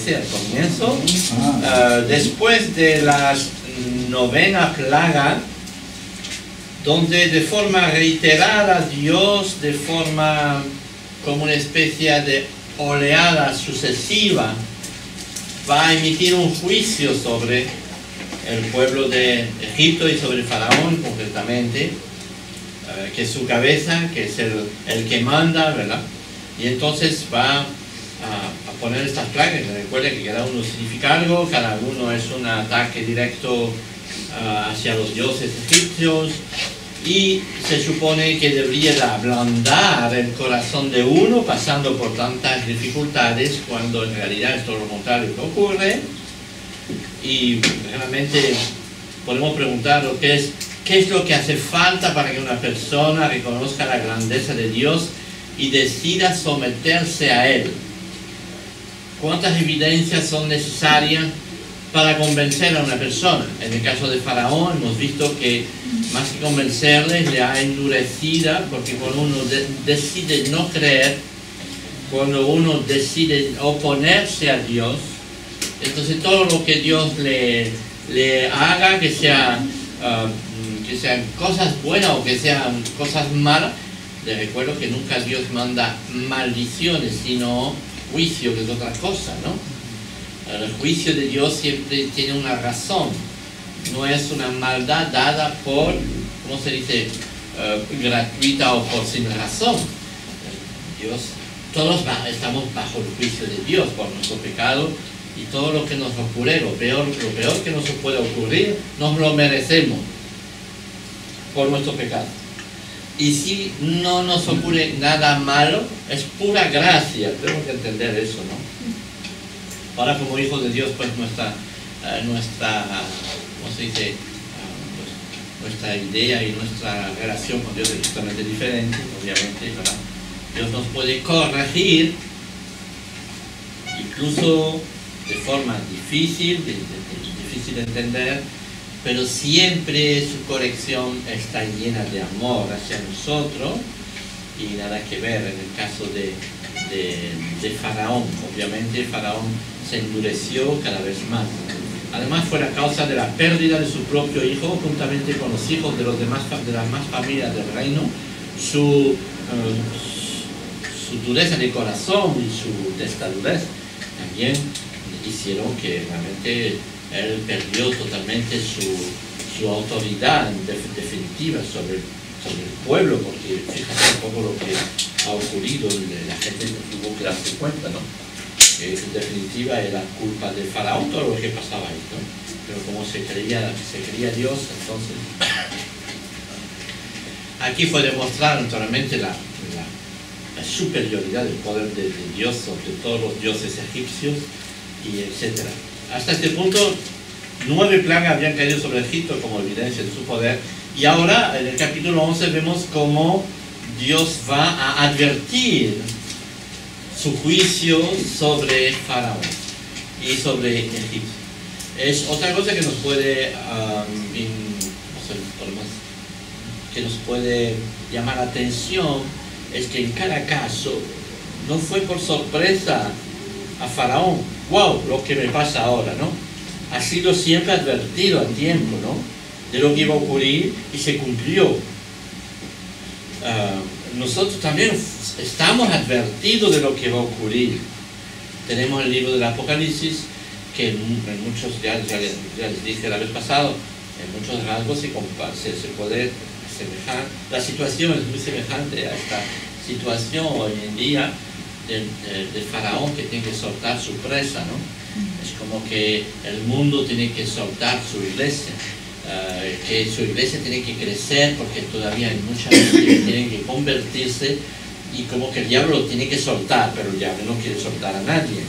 13 al comienzo, después de la novena plaga, donde de forma reiterada Dios, de forma como una especie de oleada sucesiva, va a emitir un juicio sobre el pueblo de Egipto y sobre Faraón concretamente, que es su cabeza, que es el que manda, ¿verdad? Y entonces va a poner estas plagas. Recuerden que cada uno significa algo, cada uno es un ataque directo hacia los dioses egipcios, y se supone que debería de ablandar el corazón de uno pasando por tantas dificultades, cuando en realidad es todo lo contrario que ocurre. Y realmente podemos preguntar qué es lo que hace falta para que una persona reconozca la grandeza de Dios y decida someterse a Él. ¿Cuántas evidencias son necesarias para convencer a una persona? En el caso de Faraón hemos visto que más que convencerles, le ha endurecida, porque cuando uno decide no creer, cuando uno decide oponerse a Dios, entonces todo lo que Dios le haga, que sean cosas buenas o que sean cosas malas, les recuerdo que nunca Dios manda maldiciones, sino juicio, que es otra cosa, ¿no? El juicio de Dios siempre tiene una razón, no es una maldad dada por, ¿cómo se dice?, gratuita o por sin razón. Dios, todos estamos bajo el juicio de Dios por nuestro pecado, y todo lo que nos ocurre, lo peor que nos puede ocurrir, nos lo merecemos por nuestro pecado. Y si no nos ocurre nada malo, es pura gracia. Tenemos que entender eso, ¿no? Ahora, como hijos de Dios, pues nuestra ¿cómo se dice? Nuestra idea y nuestra relación con Dios es totalmente diferente, obviamente, ¿verdad? Dios nos puede corregir, incluso de forma difícil de entender, pero siempre su corrección está llena de amor hacia nosotros, y nada que ver en el caso de Faraón. Obviamente Faraón se endureció cada vez más. Además fue la causa de la pérdida de su propio hijo, juntamente con los hijos de las demás familias del reino. Su dureza de corazón y su testadurez también hicieron que realmente él perdió totalmente su autoridad definitiva sobre el pueblo, porque fíjate un poco lo que ha ocurrido, la gente tuvo que darse cuenta, ¿no? Que en definitiva era culpa de Faraón todo lo que pasaba ahí, ¿no? Pero como se creía Dios, entonces aquí fue demostrada naturalmente la superioridad del poder de Dios sobre todos los dioses egipcios, y etcétera. Hasta este punto 9 plagas habían caído sobre Egipto como evidencia de su poder, y ahora en el capítulo 11 vemos cómo Dios va a advertir su juicio sobre Faraón y sobre Egipto. Es otra cosa que nos puede que nos puede llamar la atención, es que en cada caso no fue por sorpresa a Faraón. Wow, lo que me pasa ahora, ¿no? Ha sido siempre advertido a tiempo, ¿no?, de lo que iba a ocurrir, y se cumplió. Nosotros también estamos advertidos de lo que va a ocurrir. Tenemos el libro del Apocalipsis, que en muchos, ya les dije la vez pasada, en muchos rasgos se puede asemejar. La situación es muy semejante a esta situación hoy en día de Faraón, que tiene que soltar su presa, ¿no? Es como que el mundo tiene que soltar su iglesia, que su iglesia tiene que crecer, porque todavía hay mucha gente que tiene que convertirse, y como que el diablo lo tiene que soltar, pero el diablo no quiere soltar a nadie,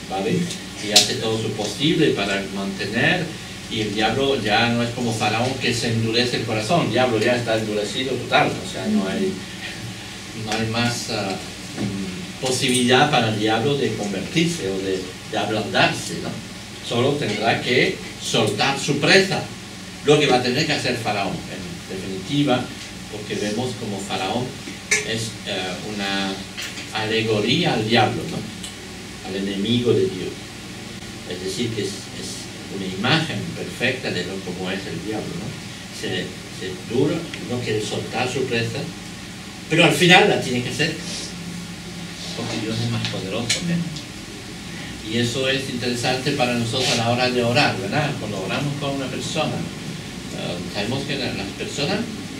¿vale? Y hace todo lo posible para mantener, y el diablo ya no es como Faraón, que se endurece el corazón. El diablo ya está endurecido total, o sea, no hay más posibilidad para el diablo de convertirse o de ablandarse, ¿no? Solo tendrá que soltar su presa, lo que va a tener que hacer Faraón, en definitiva, porque vemos como Faraón es una alegoría al diablo, ¿no? al enemigo de Dios. Es decir, que es una imagen perfecta de lo como es el diablo, ¿no? Se dura, no quiere soltar su presa, pero al final la tiene que hacer, porque Dios es más poderoso que él. Y eso es interesante para nosotros a la hora de orar, ¿verdad? Cuando oramos con una persona, sabemos que las personas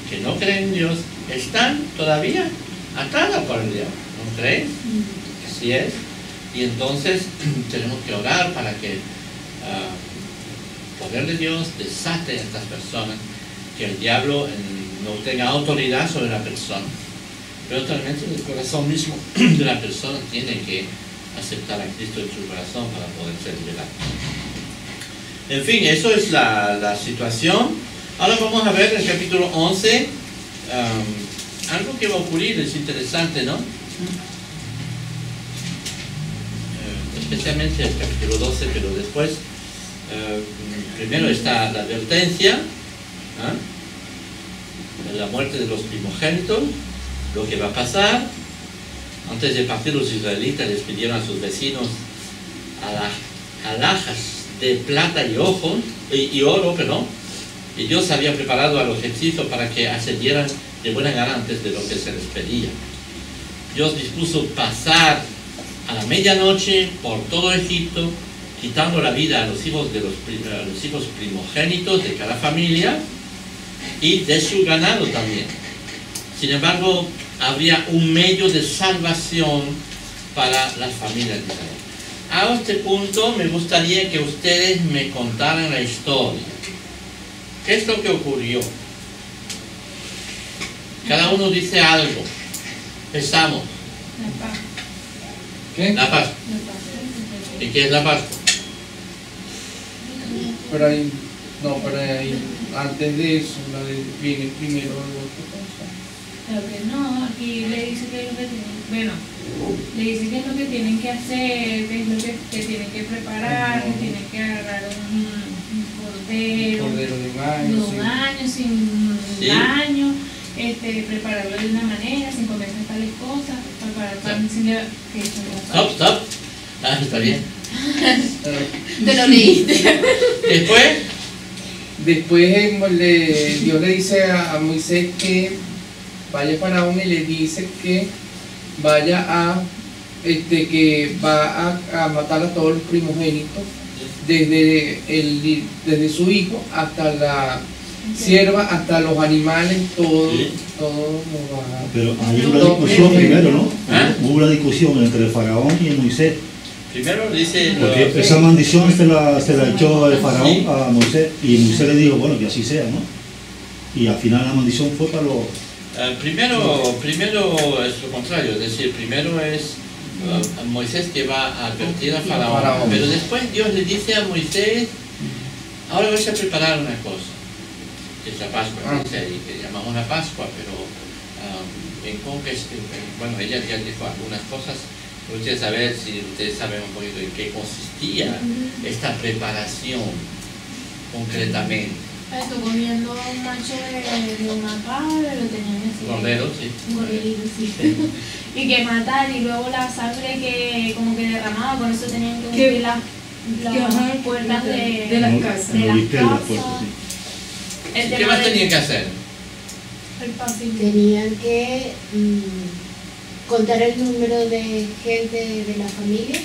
que no creen en Dios están todavía atadas por el diablo, ¿no crees? Así es. Y entonces tenemos que orar para que el poder de Dios desate a estas personas, que el diablo no tenga autoridad sobre la persona, pero también el corazón mismo de la persona tiene que aceptar a Cristo en su corazón para poder ser liberado. En fin, eso es la situación. Ahora vamos a ver el capítulo 11, algo que va a ocurrir, es interesante, ¿no? Especialmente el capítulo 12, pero después, primero está la advertencia, la muerte de los primogénitos, lo que va a pasar. Antes de partir, los israelitas les pidieron a sus vecinos alhajas de plata y oro, y Dios había preparado a los egipcios para que accedieran de buena gana antes de lo que se les pedía. Dios dispuso pasar a la medianoche por todo Egipto, quitando la vida a los hijos primogénitos de cada familia y de su ganado también. Sin embargo, habría un medio de salvación para las familias de Israel. A este punto me gustaría que ustedes me contaran la historia. ¿Qué es lo que ocurrió? Cada uno dice algo. Empezamos. La Pascua. ¿Qué? La Pascua. ¿Y qué es la Pascua? Pero ahí, antes de eso, viene primero otra cosa. Pero que no, aquí le dice que es lo que tienen, le dice que es lo que tienen que hacer, que es lo que tienen que preparar, que tienen que agarrar un cordero de un año sin daño, prepararlo de una manera, sin comerse tales cosas, preparar pan sin que Stop. Está bien. Te lo leíste. Después Dios le dice a Moisés que vaya a Faraón y le dice que vaya que va a matar a todos los primogénitos, desde su hijo hasta la sierva, hasta los animales, todo lo va a... Pero hay una discusión primero, ¿no? Hubo una discusión entre el faraón y el Moisés. Primero dice... Porque esa maldición se la echó el faraón a Moisés, y Moisés le dijo, bueno, que así sea, ¿no? Y al final la maldición fue para los... Primero es lo contrario, es decir, primero es Moisés que va a advertir a Faraón, pero después Dios le dice a Moisés, ahora vais a preparar una cosa, que es la Pascua, que llamamos la Pascua, pero bueno, ella ya dijo algunas cosas. Me gustaría saber si ustedes saben un poquito en qué consistía esta preparación concretamente. Esto comiendo un macho de una cabra, lo tenían así. Cordero, sí. Un corderito, sí. Y que matar, y luego la sangre que como que derramaba, con eso tenían que cumplir las puertas de las casas. ¿Qué más tenían que hacer? Tenían que contar el número de gente de la familia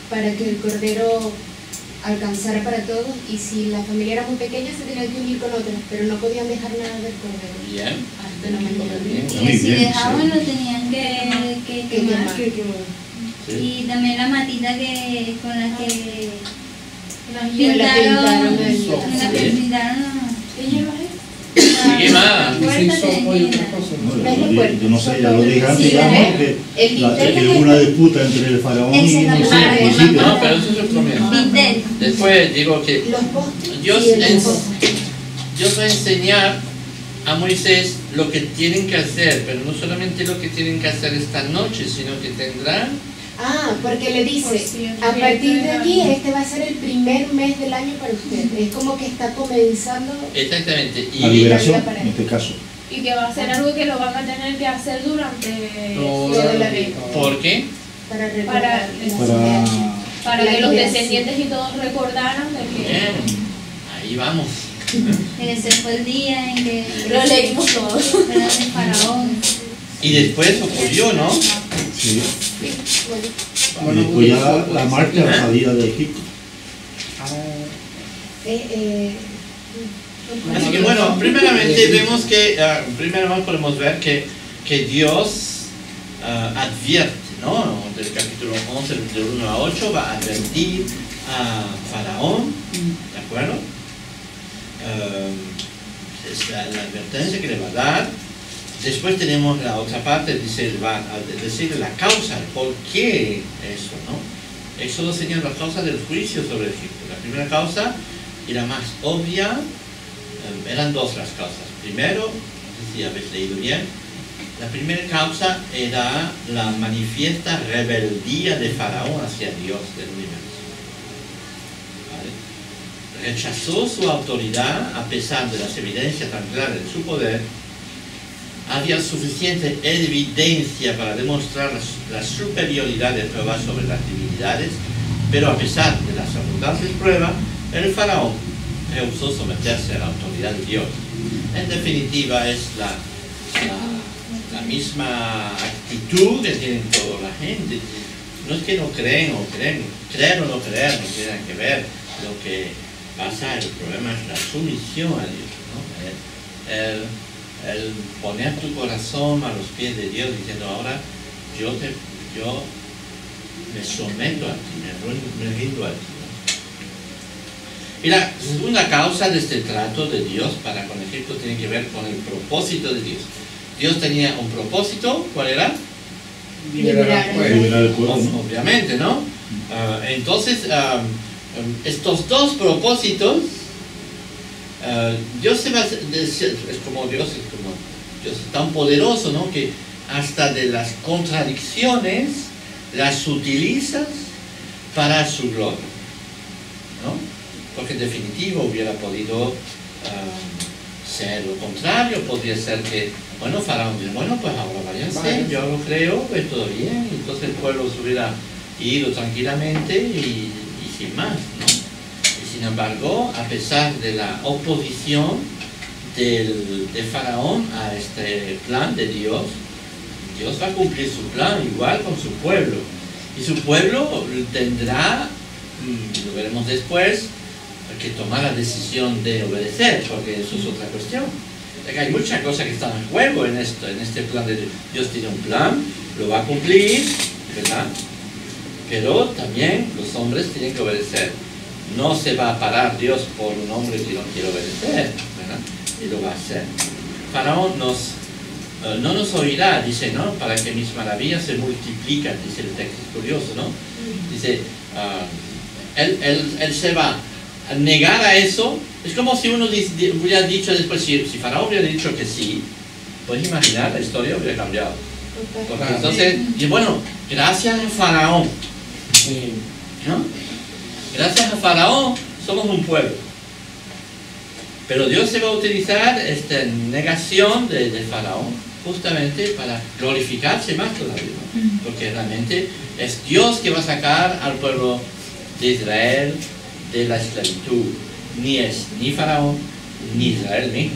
para que el cordero alcanzara para todos, y si la familia era muy pequeña se tenían que unir con otras, pero no podían dejar nada del cordero. Bien. Hasta la mañana. Y si dejaban lo tenían que quemar. Y también la matita con la que pintaron. ¿Y qué más? Yo no sé, ya lo dije antes, que hubo una disputa entre el faraón y Moisés. No, pero eso es el comienzo. Después digo que Dios va a enseñar a Moisés lo que tienen que hacer, pero no solamente lo que tienen que hacer esta noche, sino que tendrán... porque le dice, a partir de aquí este va a ser el primer mes del año para usted. Es como que está comenzando... Exactamente. La liberación, en este caso. Y que va a ser algo que lo van a tener que hacer durante toda la vida. ¿Por qué? Para recordar para que los descendientes y todos recordaran de que... Bien, ahí vamos. Ese fue el día en que Lo leímos todos. era el faraón. Y después ocurrió, ¿no? Sí. Y después ya la marcha la salida de Egipto. Así que bueno, primeramente vemos que, primero podemos ver que Dios advierte, ¿no? Del capítulo 11, del 1 a 8, va a advertir a Faraón, ¿de acuerdo? Es la advertencia que le va a dar. Después tenemos la otra parte, dice, va a decir la causa, por qué eso, ¿no? Éxodo señala la causa del juicio sobre Egipto. La primera causa y la más obvia, eran dos las causas. Primero, no sé si habéis leído bien, la primera causa era la manifiesta rebeldía de Faraón hacia Dios del universo. ¿Vale? Rechazó su autoridad a pesar de las evidencias tan claras de su poder. Había suficiente evidencia para demostrar la superioridad de Jehová sobre las divinidades, pero a pesar de las abundantes pruebas, el faraón rehusó someterse a la autoridad de Dios. En definitiva, es la misma actitud que tienen toda la gente. No es que no creen o creen, creer o no creer no tiene que ver. Lo que pasa, el problema es la sumisión a Dios, ¿no? El poner tu corazón a los pies de Dios diciendo ahora yo me someto a ti, me rindo a ti, ¿no? Y la segunda causa de este trato de Dios para con Egipto tiene que ver con el propósito de Dios. Dios tenía un propósito, ¿cuál era? Liberar al pueblo. Obviamente, ¿no? Entonces, estos dos propósitos, Dios es como Dios es tan poderoso, ¿no? Que hasta de las contradicciones las utilizas para su gloria, ¿no? Porque en definitiva hubiera podido ser lo contrario. Podría ser que, bueno, Faraón dice, bueno, pues ahora váyanse, yo lo creo, pues todo bien, entonces el pueblo se hubiera ido tranquilamente y sin más, ¿no? Sin embargo, a pesar de la oposición de Faraón a este plan de Dios, Dios va a cumplir su plan igual con su pueblo. Y su pueblo tendrá, lo veremos después, que tomar la decisión de obedecer, porque eso es otra cuestión. Hay muchas cosas que están en juego en este plan de Dios. Dios tiene un plan, lo va a cumplir, ¿verdad? Pero también los hombres tienen que obedecer. No se va a parar Dios por un hombre que no quiere obedecer, ¿verdad? Y lo va a hacer. Faraón no nos oirá, dice, ¿no? Para que mis maravillas se multiplican, dice el texto, es curioso, ¿no? Dice, él se va a negar a eso. Es como si uno hubiera dicho después, si Faraón hubiera dicho que sí, puedes imaginar, la historia hubiera cambiado. Porque entonces, y bueno, gracias a Faraón, ¿no? Gracias a Faraón somos un pueblo. Pero Dios se va a utilizar esta negación de Faraón justamente para glorificarse más todavía, ¿no? Porque realmente es Dios que va a sacar al pueblo de Israel de la esclavitud. Ni Faraón ni Israel mismo,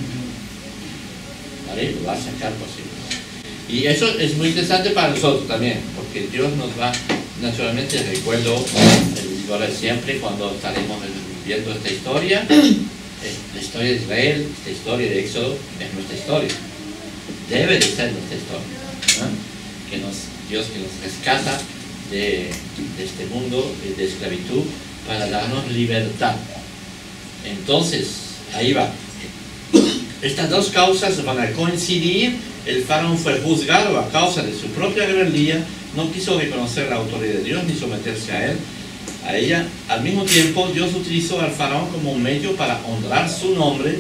¿vale? Lo va a sacar posible. Y eso es muy interesante para nosotros también, porque Dios nos va, naturalmente, recuerdo siempre cuando estaremos viendo esta historia, la historia de Israel, esta historia de Éxodo, es nuestra historia. Debe de ser nuestra historia, ¿no? Dios que nos rescata de este mundo de esclavitud para darnos libertad. Entonces, ahí va. Estas dos causas van a coincidir. El faraón fue juzgado a causa de su propia rebeldía, no quiso reconocer la autoridad de Dios ni someterse a ella. Al mismo tiempo, Dios utilizó al faraón como un medio para honrar su nombre,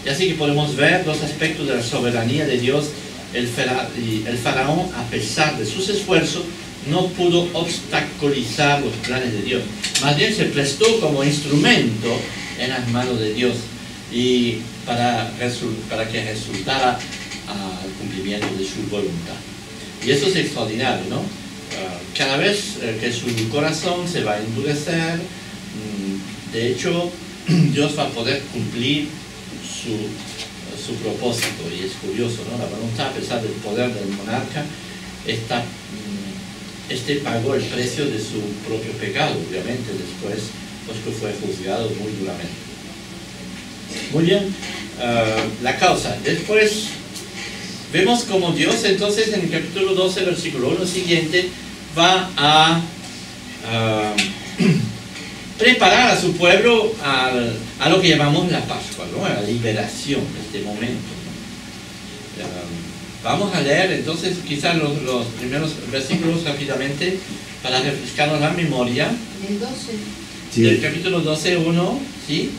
y así que podemos ver dos aspectos de la soberanía de Dios. El faraón, a pesar de sus esfuerzos, no pudo obstaculizar los planes de Dios. Más bien se prestó como instrumento en las manos de Dios y para que resultara al cumplimiento de su voluntad. Y eso es extraordinario, ¿no? cada vez que su corazón se va a endurecer, de hecho, Dios va a poder cumplir su propósito. Y es curioso, ¿no? La voluntad, a pesar del poder del monarca, este pagó el precio de su propio pecado, obviamente, después, pues que fue juzgado muy duramente. Muy bien, la causa. Después vemos como Dios, entonces, en el capítulo 12, versículo 1 siguiente, va a preparar a su pueblo a lo que llamamos la Pascua, ¿no? A la liberación de este momento. Vamos a leer entonces quizás los primeros versículos rápidamente para refrescarnos la memoria. El 12. Sí. Del capítulo 12, 1, ¿sí?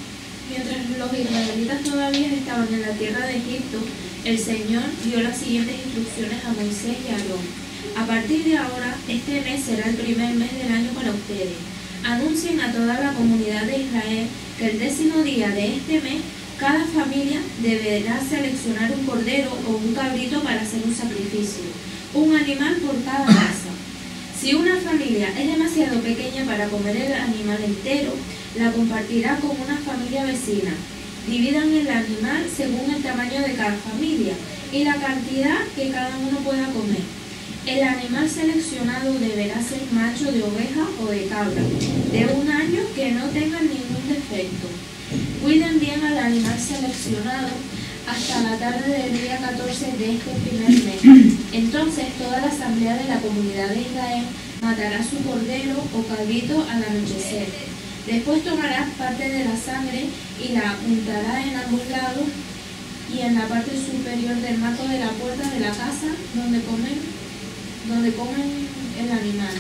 Mientras los israelitas todavía estaban en la tierra de Egipto, el Señor dio las siguientes instrucciones a Moisés y a Aarón. A partir de ahora, este mes será el primer mes del año para ustedes. Anuncien a toda la comunidad de Israel que el 10º día de este mes, cada familia deberá seleccionar un cordero o un cabrito para hacer un sacrificio, un animal por cada casa. Si una familia es demasiado pequeña para comer el animal entero, la compartirá con una familia vecina. Dividan el animal según el tamaño de cada familia y la cantidad que cada uno pueda comer. El animal seleccionado deberá ser macho de oveja o de cabra, de 1 año, que no tenga ningún defecto. Cuiden bien al animal seleccionado hasta la tarde del día 14 de este primer mes. Entonces toda la asamblea de la comunidad de Israel matará su cordero o cabrito al anochecer. Después tomará parte de la sangre y la untará en ambos lados y en la parte superior del marco de la puerta de la casa donde comen el animal.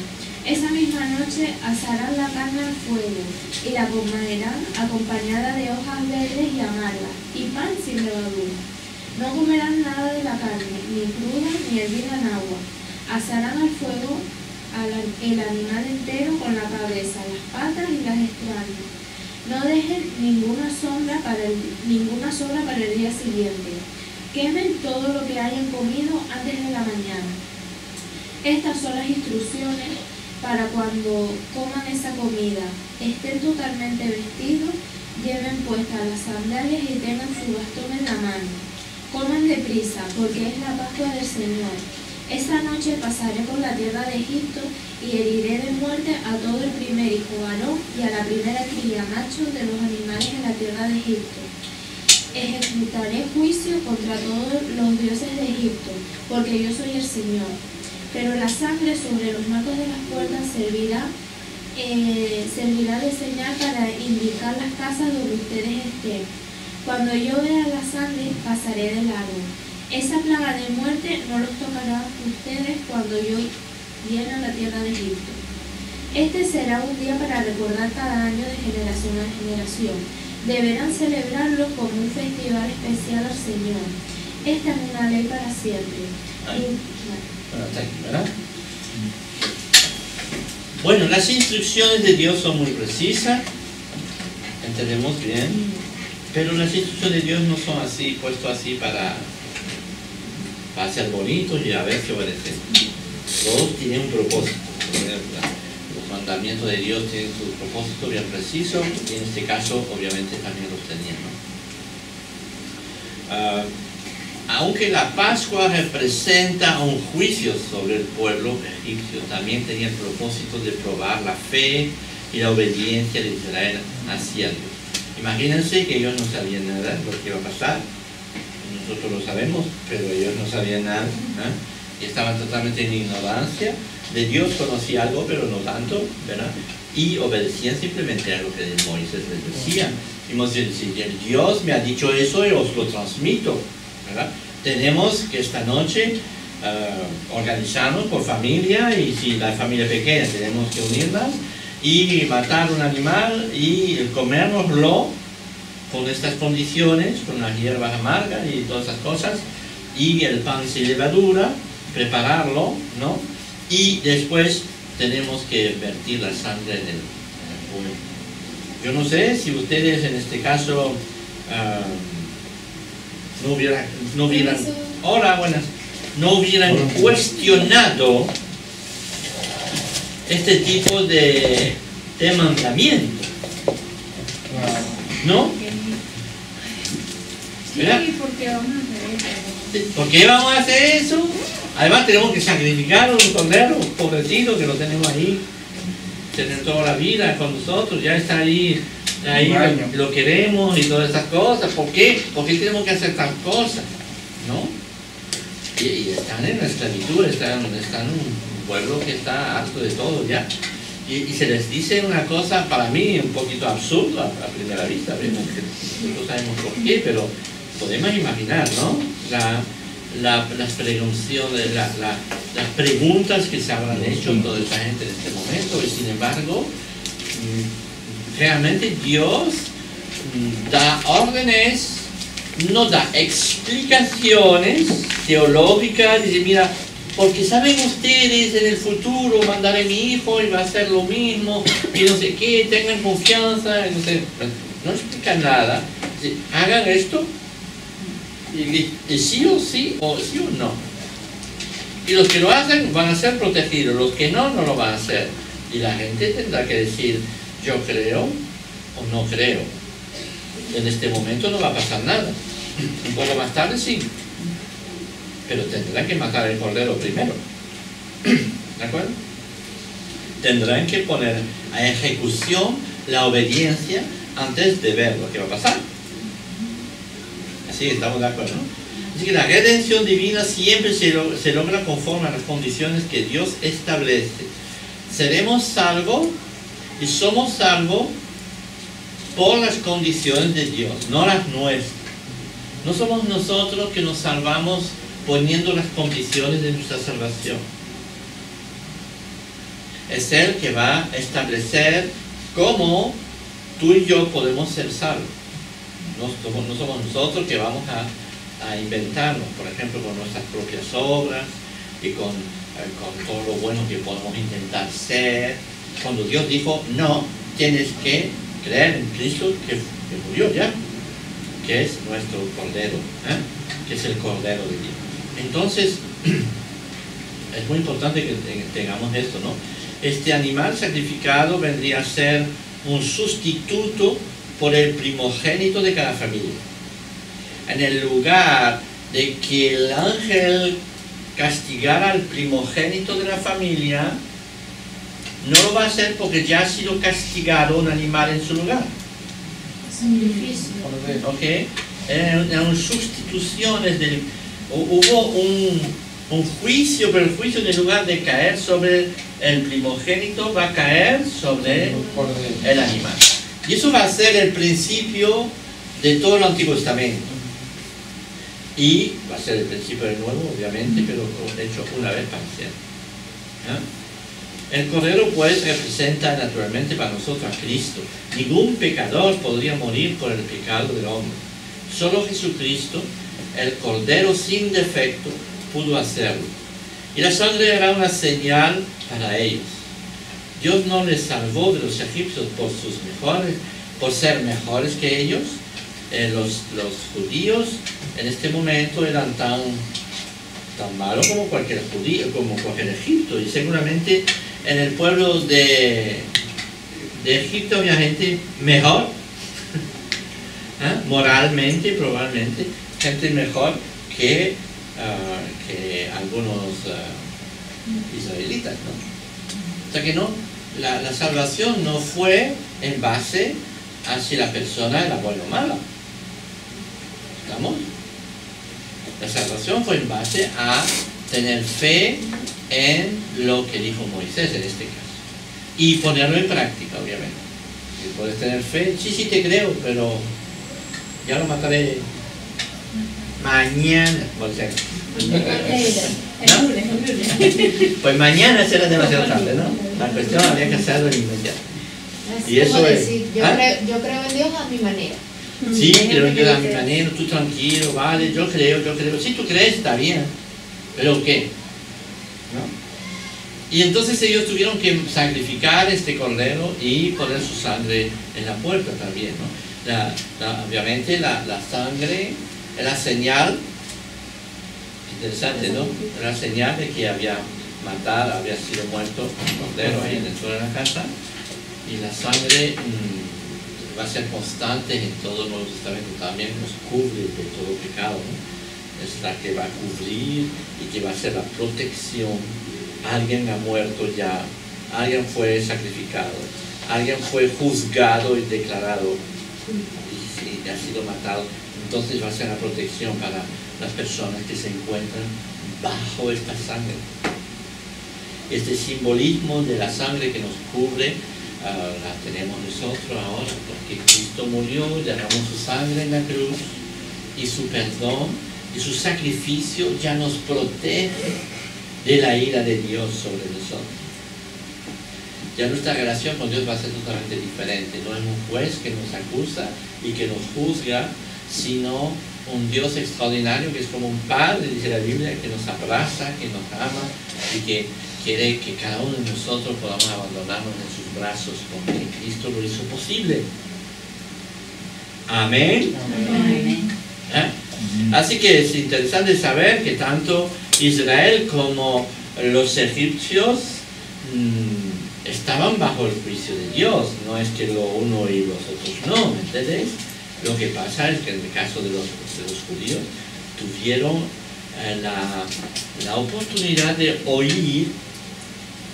Esa misma noche asarán la carne al fuego y la comerán acompañada de hojas verdes y amargas y pan sin levadura. No comerán nada de la carne, ni cruda ni hervida en agua. Asarán al fuego el animal entero con la cabeza, las patas y las extrañas. No dejen ninguna sobra para el día siguiente. Quemen todo lo que hayan comido antes de la mañana. Estas son las instrucciones para cuando coman esa comida. Estén totalmente vestidos, lleven puestas las sandalias y tengan su bastón en la mano. Coman deprisa, porque es la Pascua del Señor. Esa noche pasaré por la tierra de Egipto y heriré de muerte a todo el primer hijo varón y a la primera cría macho de los animales en la tierra de Egipto. Ejecutaré juicio contra todos los dioses de Egipto, porque yo soy el Señor. Pero la sangre sobre los marcos de las puertas servirá de señal para indicar las casas donde ustedes estén. Cuando yo vea la sangre, pasaré de largo. Esa plaga de muerte no los tocará a ustedes cuando yo llegue a la tierra de Egipto. Este será un día para recordar cada año de generación a generación. Deberán celebrarlo como un festival especial al Señor. Esta es una ley para siempre. Bueno, las instrucciones de Dios son muy precisas, entendemos bien, pero las instrucciones de Dios no son así, puesto así para ser bonitos y a ver qué obedecen. Todos tienen un propósito. Los mandamientos de Dios tienen su propósito bien preciso, y en este caso obviamente también los tenían, ¿no? Aunque la Pascua representa un juicio sobre el pueblo egipcio, también tenía el propósito de probar la fe y la obediencia de Israel hacia Dios. Imagínense que ellos no sabían nada de lo que iba a pasar. Nosotros lo sabemos, pero ellos no sabían nada, ¿eh? Y estaban totalmente en ignorancia. De Dios conocía algo, pero no tanto, ¿verdad? Y obedecían simplemente a lo que Moisés les decía. Y si el Dios me ha dicho eso, yo os lo transmito, ¿verdad? Tenemos que esta noche organizarnos por familia, y si la familia pequeña tenemos que unirlas y matar un animal y comérnoslo con estas condiciones, con las hierbas amargas y todas esas cosas, y el pan sin levadura, prepararlo, ¿no? Y después tenemos que vertir la sangre en el fuego. Yo no sé si ustedes en este caso no hubieran cuestionado este tipo de mandamiento, ¿no? ¿Verdad? Sí, porque vamos a hacer eso. ¿Por qué vamos a hacer eso? Además tenemos que sacrificar a un cordero pobrecito que lo tenemos ahí, tener toda la vida con nosotros, ya está ahí lo queremos y todas esas cosas. ¿Por qué? ¿Por qué tenemos que hacer tal cosa? ¿No? Y están en la esclavitud, están en un pueblo que está harto de todo ya. Y se les dice una cosa para mí un poquito absurda a primera vista, ¿verdad? No sabemos por qué, pero podemos imaginar, ¿no? Las preguntas, las preguntas que se habrán hecho toda esa gente en este momento, y sin embargo, realmente Dios da órdenes, no da explicaciones teológicas, dice, mira, porque saben ustedes en el futuro mandaré a mi hijo y va a hacer lo mismo, y no sé qué, tengan confianza, no explica nada, dice, hagan esto, y sí o sí o no. Y los que lo hacen van a ser protegidos, los que no lo van a hacer. Y la gente tendrá que decir, yo creo o no creo. En este momento no va a pasar nada. Un poco más tarde sí. Pero tendrán que matar al cordero primero. ¿De acuerdo? Tendrán que poner a ejecución la obediencia antes de ver lo que va a pasar. Así estamos de acuerdo, ¿no? Así que la redención divina siempre se logra conforme a las condiciones que Dios establece. Seremos salvos y somos salvos por las condiciones de Dios, no las nuestras. No somos nosotros que nos salvamos poniendo las condiciones de nuestra salvación. Es Él que va a establecer cómo tú y yo podemos ser salvos. No somos nosotros que vamos a inventarnos, por ejemplo, con nuestras propias obras y con todo lo bueno que podemos intentar ser. Cuando Dios dijo, no, tienes que creer en Cristo que murió ya, que es nuestro Cordero, que es el Cordero de Dios. Entonces, es muy importante que tengamos esto, ¿no? Este animal sacrificado vendría a ser un sustituto por el primogénito de cada familia. En el lugar de que el ángel castigara al primogénito de la familia, no lo va a hacer porque ya ha sido castigado un animal en su lugar. ¿Ok? Eran sustituciones hubo un juicio, pero el juicio, en lugar de caer sobre el primogénito, va a caer sobre el animal. Y eso va a ser el principio de todo el Antiguo Testamento. Y va a ser el principio del Nuevo, obviamente, pero hecho una vez para siempre. El Cordero, pues, representa naturalmente para nosotros a Cristo. Ningún pecador podría morir por el pecado del hombre. Solo Jesucristo, el Cordero sin defecto, pudo hacerlo. Y la sangre era una señal para ellos. Dios no les salvó de los egipcios por ser mejores que ellos. Los judíos en este momento eran tan malos como cualquier judío, como cualquier egipto. Y seguramente en el pueblo de Egipto había gente mejor, moralmente, probablemente, gente mejor que algunos israelitas, ¿no? O sea que no, la salvación no fue en base a si la persona era buena o mala. ¿Estamos? La salvación fue en base a tener fe en lo que dijo Moisés en este caso. Y ponerlo en práctica, obviamente. Si puedes tener fe, sí te creo, pero ya lo mataré mañana, por ejemplo. ¿No? Pues mañana será demasiado tarde, ¿no? La cuestión habría que hacerlo inmediato. Y eso es. Yo creo en Dios a mi manera. Sí, creo en Dios a mi manera, tú tranquilo, vale, yo creo. Si tú crees, está bien. ¿Pero qué? ¿No? Y entonces ellos tuvieron que sacrificar este cordero y poner su sangre en la puerta también, ¿no? Obviamente la sangre era señal, interesante, ¿no? Era señal de que había matar, había sido muerto un cordero ahí dentro de la casa, y la sangre va a ser constante en todo el Nuevo Testamento, también nos cubre de todo pecado, ¿no? Es la que va a cubrir y que va a ser la protección. Alguien ha muerto ya, alguien fue sacrificado, alguien fue juzgado y declarado y ha sido matado. Entonces va a ser la protección para las personas que se encuentran bajo esta sangre. Este simbolismo de la sangre que nos cubre la tenemos nosotros ahora, porque Cristo murió, derramó su sangre en la cruz, y su perdón y su sacrificio ya nos protege de la ira de Dios sobre nosotros. Ya nuestra relación con Dios va a ser totalmente diferente. No es un juez que nos acusa y que nos juzga, sino un Dios extraordinario que es como un padre, dice la Biblia, que nos abraza, que nos ama y que quiere que cada uno de nosotros podamos abandonarnos en sus brazos, porque Cristo lo hizo posible. Amén. Amén. Así que es interesante saber que tanto Israel como los egipcios estaban bajo el juicio de Dios. No es que lo uno y los otros no, ¿me entiendes? Lo que pasa es que en el caso de los judíos tuvieron la oportunidad de oír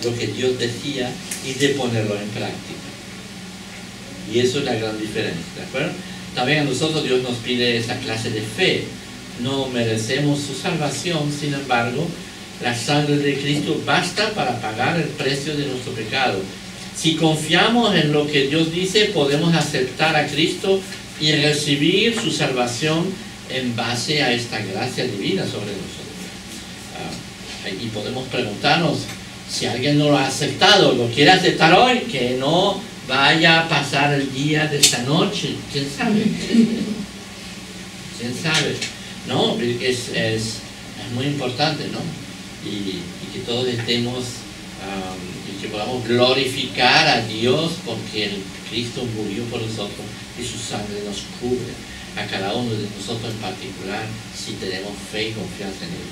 lo que Dios decía y de ponerlo en práctica. Y eso es la gran diferencia, ¿de acuerdo? También a nosotros Dios nos pide esa clase de fe. No merecemos su salvación, sin embargo, la sangre de Cristo basta para pagar el precio de nuestro pecado. Si confiamos en lo que Dios dice, podemos aceptar a Cristo y recibir su salvación en base a esta gracia divina sobre nosotros. Y podemos preguntarnos, si alguien no lo ha aceptado, lo quiere aceptar hoy, que no vaya a pasar el día de esta noche. ¿Quién sabe? ¿Quién sabe? No, es muy importante, ¿no? Y que todos estemos y que podamos glorificar a Dios porque el Cristo murió por nosotros y su sangre nos cubre a cada uno de nosotros en particular si tenemos fe y confianza en Él.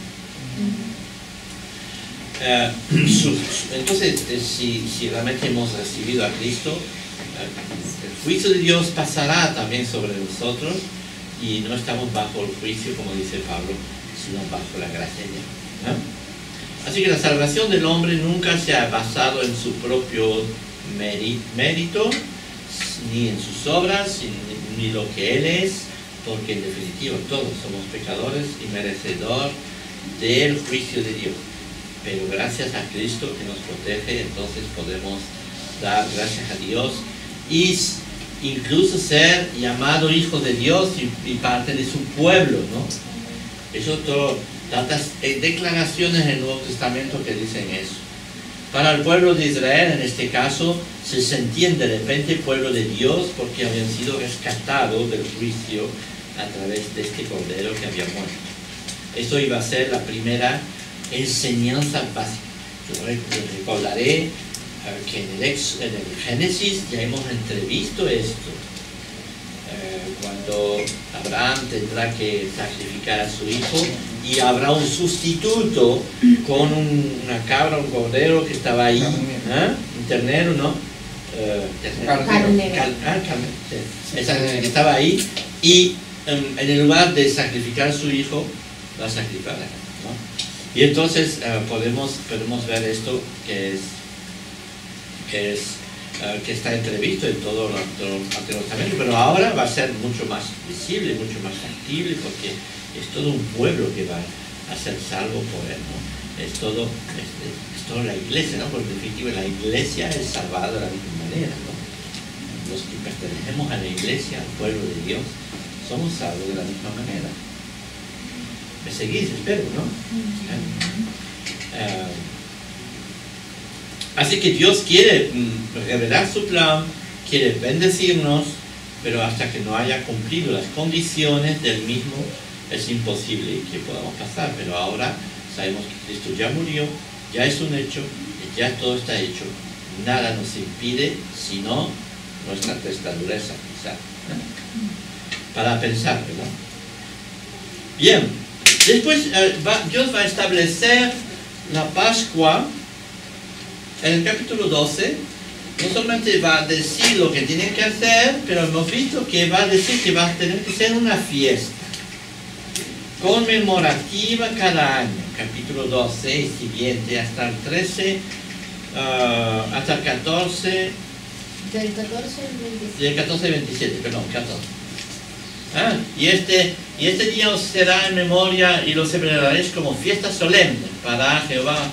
Entonces, si realmente hemos recibido a Cristo, el juicio de Dios pasará también sobre nosotros y no estamos bajo el juicio, como dice Pablo, sino bajo la gracia de Dios, ¿no? Así que la salvación del hombre nunca se ha basado en su propio mérito, ni en sus obras, ni lo que Él es, porque en definitiva todos somos pecadores y merecedores del juicio de Dios. Pero gracias a Cristo que nos protege, entonces podemos dar gracias a Dios y incluso ser llamado hijo de Dios y parte de su pueblo, ¿no? Eso todo, tantas declaraciones en el Nuevo Testamento que dicen eso. Para el pueblo de Israel, en este caso, se sentían de repente pueblo de Dios porque habían sido rescatados del juicio a través de este cordero que había muerto. Esto iba a ser la primera enseñanza básica. Yo recordaré que en el Génesis ya hemos entrevisto esto. Cuando Abraham tendrá que sacrificar a su hijo y habrá un sustituto con una cabra, un cordero que estaba ahí, un ternero, ¿no? Carnero. Que estaba ahí y en el lugar de sacrificar a su hijo, va a sacrificar a la cabra, ¿no? Y entonces podemos ver esto que está entrevisto en todo el Antiguo Testamento, pero ahora va a ser mucho más visible, mucho más factible, porque es todo un pueblo que va a ser salvo por Él, ¿no? Es todo la iglesia, ¿no? Porque en definitiva la iglesia es salvada de la misma manera, ¿no? Los que pertenecemos a la iglesia, al pueblo de Dios, somos salvos de la misma manera. ¿Me seguís? Espero, ¿no? Así que Dios quiere revelar su plan, quiere bendecirnos, pero hasta que no haya cumplido las condiciones del mismo, es imposible que podamos pasar. Pero ahora sabemos que Cristo ya murió, ya es un hecho, ya todo está hecho. Nada nos impide, sino nuestra naturaleza pensar, ¿no? Para pensar, ¿verdad? Bien, después Dios va a establecer la Pascua, en el capítulo 12, no solamente va a decir lo que tienen que hacer, pero hemos visto que va a decir que va a tener que ser una fiesta conmemorativa cada año, capítulo 12 y siguiente, hasta el 13, hasta el 14, Del 14 al 27. del 14 al 27, perdón, 14. Y este día os será en memoria y lo celebraréis como fiesta solemne para Jehová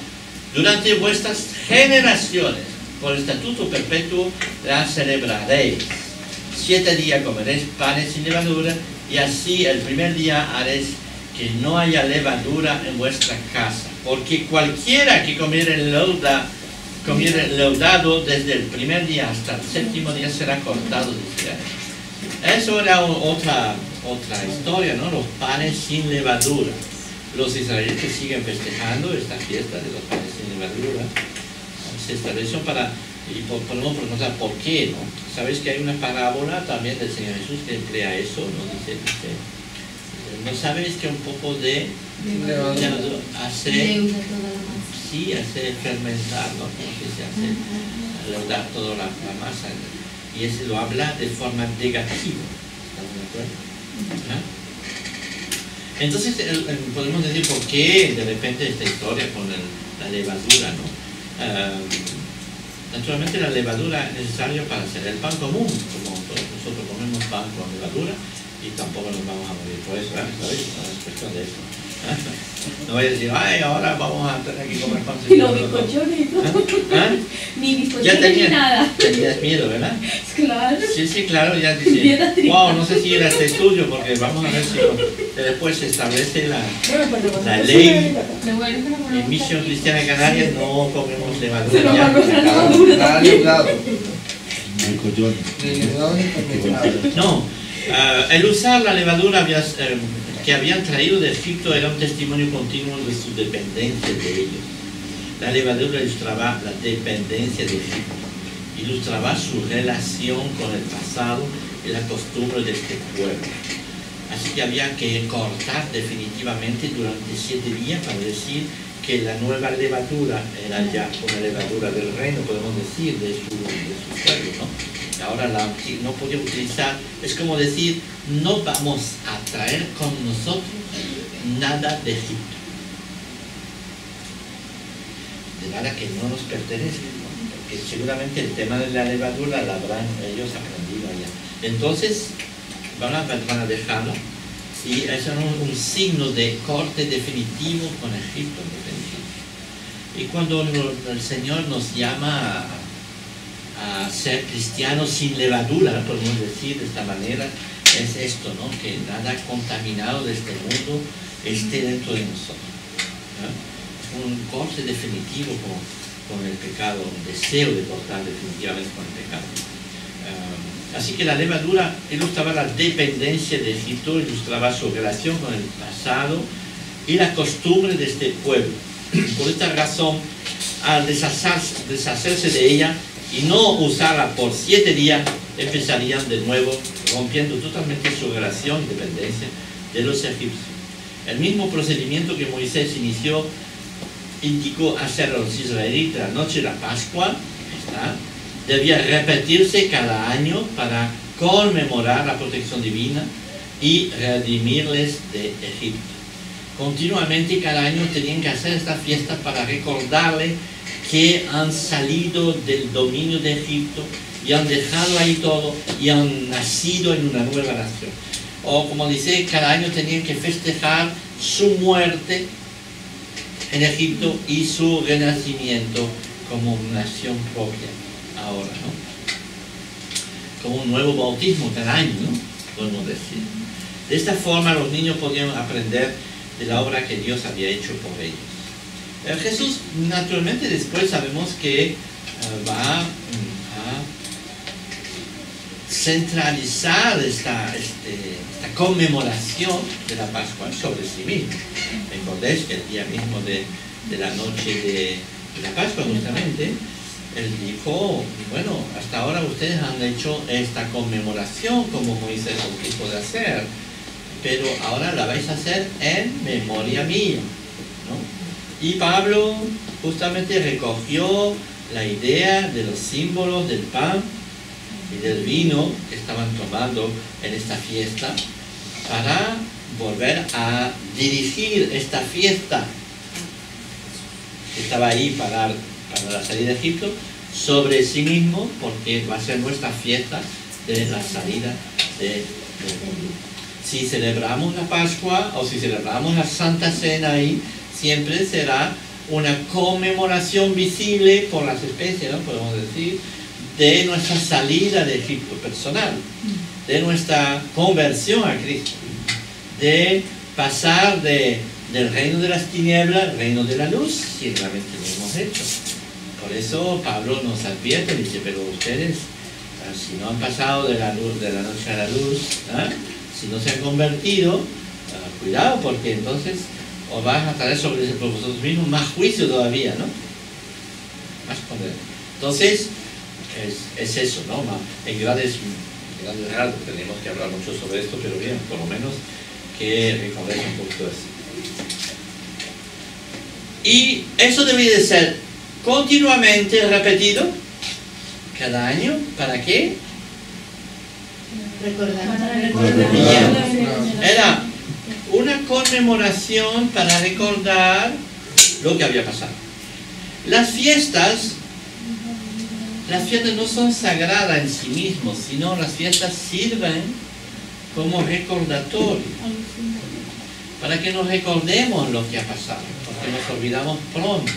durante vuestras generaciones. Por estatuto perpetuo la celebraréis. 7 días comeréis panes sin levadura, y así el primer día haréis que no haya levadura en vuestra casa. Porque cualquiera que comiere leudado desde el primer día hasta el 7º día será cortado de Israel. Eso era otra historia, ¿no? Los panes sin levadura. Los israelitas siguen festejando esta fiesta de los panes sin levadura. Se estableció y podemos preguntar por qué, ¿no? Sabéis que hay una parábola también del Señor Jesús que emplea eso, ¿no? Dice, ¿no sabéis que un poco de levadura hace fermentar, ¿no? Que se hace leudar toda la masa? Y ese lo habla de forma negativa. ¿Estamos de acuerdo? Entonces podemos decir por qué de repente esta historia con la levadura, ¿no? Naturalmente la levadura es necesaria para hacer el pan común, como todos nosotros comemos pan con levadura y tampoco nos vamos a morir por eso, ¿sabéis? No es cuestión de eso. No voy a decir, ay, ahora vamos a tener que comer pan sin levadura. Ni bizcochones, ni bizcochones ni nada. Tenías miedo, ¿verdad? Claro. Sí, claro, ya dice, wow, no sé si era este estudio, porque vamos a ver si después se establece la ley. En Misión Cristiana de Canarias no comemos levadura. Nada leudado. No, el usar la levadura que habían traído de Egipto era un testimonio continuo de su dependencia de ellos. La levadura ilustraba la dependencia de Egipto, ilustraba su relación con el pasado y la costumbre de este pueblo. Así que había que cortar definitivamente durante 7 días para decir que la nueva levadura era ya una levadura del reino, podemos decir, de su pueblo, ¿no? Ahora no podía utilizar, es como decir, no vamos a traer con nosotros nada de Egipto, de nada que no nos pertenece, ¿no? Porque seguramente el tema de la levadura la habrán ellos aprendido allá. Entonces van a dejarla, y es un signo de corte definitivo con Egipto. Y cuando el Señor nos llama a ser cristianos sin levadura, podemos decir de esta manera, es esto, ¿no? Que nada contaminado de este mundo esté dentro de nosotros, ¿no? Es un corte definitivo con el pecado, un deseo de cortar definitivamente con el pecado. Así que la levadura ilustraba la dependencia de Egipto, ilustraba su relación con el pasado y la costumbre de este pueblo. Por esta razón, al deshacerse de ella y no usarla por 7 días, empezarían de nuevo rompiendo totalmente su relación y dependencia de los egipcios. El mismo procedimiento que Moisés indicó hacer a los israelitas la noche de la Pascua, debía repetirse cada año para conmemorar la protección divina y redimirles de Egipto. Continuamente cada año tenían que hacer esta fiesta para recordarle que han salido del dominio de Egipto y han dejado ahí todo y han nacido en una nueva nación. O como dice, cada año tenían que festejar su muerte en Egipto y su renacimiento como nación propia ahora, ¿no? Como un nuevo bautismo cada año, ¿no? Podemos decir. De esta forma los niños podían aprender de la obra que Dios había hecho por ellos. Jesús, naturalmente, después sabemos que va a centralizar esta conmemoración de la Pascua sobre sí mismo. Recordéis que el día mismo de la noche de la Pascua, justamente, Él dijo, bueno, hasta ahora ustedes han hecho esta conmemoración como Moisés os dijo de hacer, pero ahora la vais a hacer en memoria mía, ¿no? Y Pablo justamente recogió la idea de los símbolos del pan y del vino que estaban tomando en esta fiesta para volver a dirigir esta fiesta que estaba ahí para la salida de Egipto sobre sí mismo, porque va a ser nuestra fiesta de la salida de si celebramos la Pascua o si celebramos la Santa Cena ahí, siempre será una conmemoración visible por las especies, ¿no? Podemos decir, de nuestra salida de Egipto personal, de nuestra conversión a Cristo, de pasar del reino de las tinieblas al reino de la luz, si realmente lo hemos hecho. Por eso Pablo nos advierte, dice, pero ustedes, si no han pasado de la luz, de la noche a la luz, si no se han convertido, cuidado, porque entonces os vas a traer sobre vosotros mismos más juicio todavía, ¿no? Más poder. Entonces, es eso, ¿no? En grandes rasgos tenemos que hablar mucho sobre esto, pero bien, por lo menos que recordéis un poquito eso. Y eso debería de ser continuamente repetido cada año. ¿Para qué? Era una conmemoración para recordar lo que había pasado. Las fiestas no son sagradas en sí mismas, sino las fiestas sirven como recordatorio para que nos recordemos lo que ha pasado, porque nos olvidamos pronto.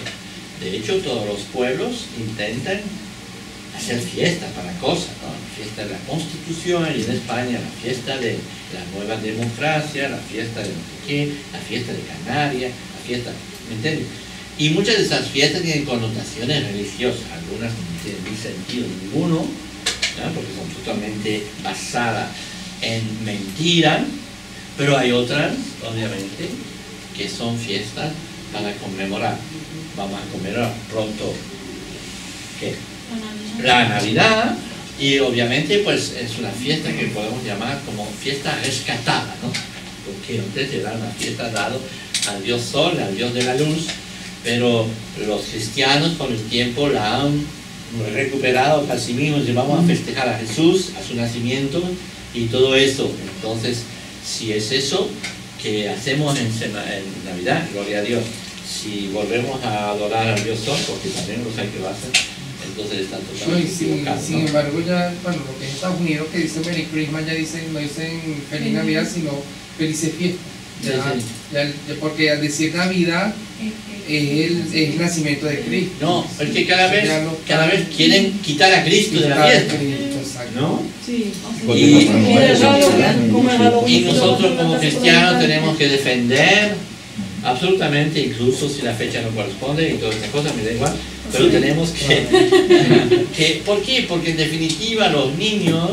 De hecho, todos los pueblos intentan hacer fiestas para cosas, ¿no? La fiesta de la Constitución, y en España la fiesta de la nueva democracia, la fiesta de no sé qué, la fiesta de Canarias, la fiesta, ¿me entiendes? Y muchas de esas fiestas tienen connotaciones religiosas, algunas no tienen ni sentido ninguno, ¿no? Porque son totalmente basadas en mentira, pero hay otras, obviamente, que son fiestas para conmemorar. Vamos a conmemorar pronto, ¿qué? La Navidad, y obviamente pues es una fiesta que podemos llamar como fiesta rescatada, ¿no? Porque antes era una fiesta dada al Dios Sol, al Dios de la luz, pero los cristianos con el tiempo la han recuperado para sí mismos, y vamos a festejar a Jesús, a su nacimiento y todo eso. Entonces, si es eso que hacemos en Navidad, gloria a Dios. Si volvemos a adorar al Dios Sol, porque también los hay que lo hacen, entonces están totalmente equivocados, ¿no? Sin embargo, ya, bueno, lo que es Estados Unidos, que dice Merry Christmas, ya dicen, no dicen Feliz Navidad, sino Felices Fiestas. Ya, porque al decir Navidad es el nacimiento de Cristo. No, es que cada vez quieren quitar a Cristo de la fiesta, ¿no? Sí. Y nosotros como cristianos tenemos que defender absolutamente, incluso si la fecha no corresponde y todas estas cosas, me da igual, pero tenemos que ¿por qué? Porque en definitiva los niños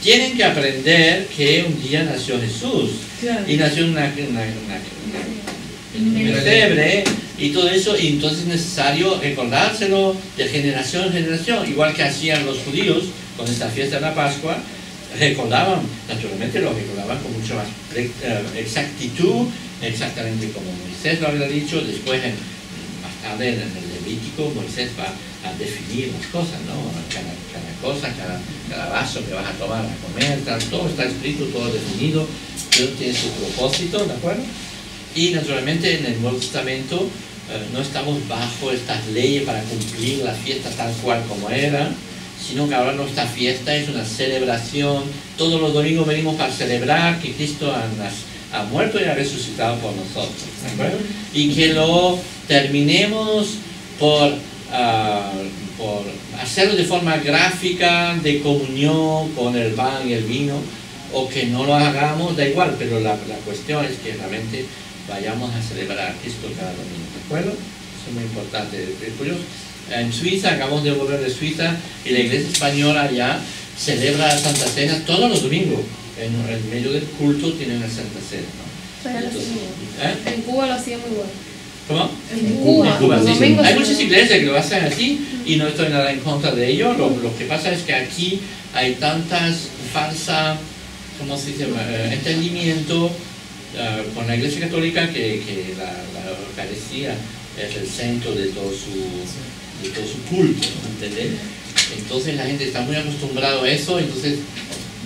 tienen que aprender que un día nació Jesús, y nació una pesebre y todo eso, y entonces es necesario recordárselo de generación en generación, igual que hacían los judíos con esta fiesta de la Pascua. Recordaban, naturalmente lo recordaban con mucha más exactitud, exactamente como Moisés lo había dicho. Después, más tarde en el Levítico, Moisés va a definir las cosas, ¿no? Cada cosa, cada vaso que vas a tomar a comer, todo está escrito, todo definido, todo tiene su propósito, ¿de acuerdo? Y naturalmente en el Nuevo Testamento no estamos bajo estas leyes para cumplir la fiesta tal cual como era, sino que ahora nuestra fiesta es una celebración. Todos los domingos venimos para celebrar que Cristo ha muerto y ha resucitado por nosotros, ¿de acuerdo? Y que lo terminemos por hacerlo de forma gráfica, de comunión con el pan y el vino, o que no lo hagamos, da igual, pero la cuestión es que realmente vayamos a celebrar a Cristo cada domingo, ¿de acuerdo? Eso es muy importante. En Suiza, acabamos de volver de Suiza, y la iglesia española ya celebra la Santa Cena todos los domingos. En medio del culto tienen la Santa Cena, ¿no? Entonces, en Cuba lo hacíamos igual. ¿Cómo? En Cuba, sí. domingos. Hay muchas iglesias que lo hacen así, y no estoy nada en contra de ello. Lo que pasa es que aquí hay tantas falsas, ¿cómo se dice?, entendimiento con la Iglesia Católica que la Eucaristía es el centro de todo su culto, ¿entendés? Entonces la gente está muy acostumbrada a eso, entonces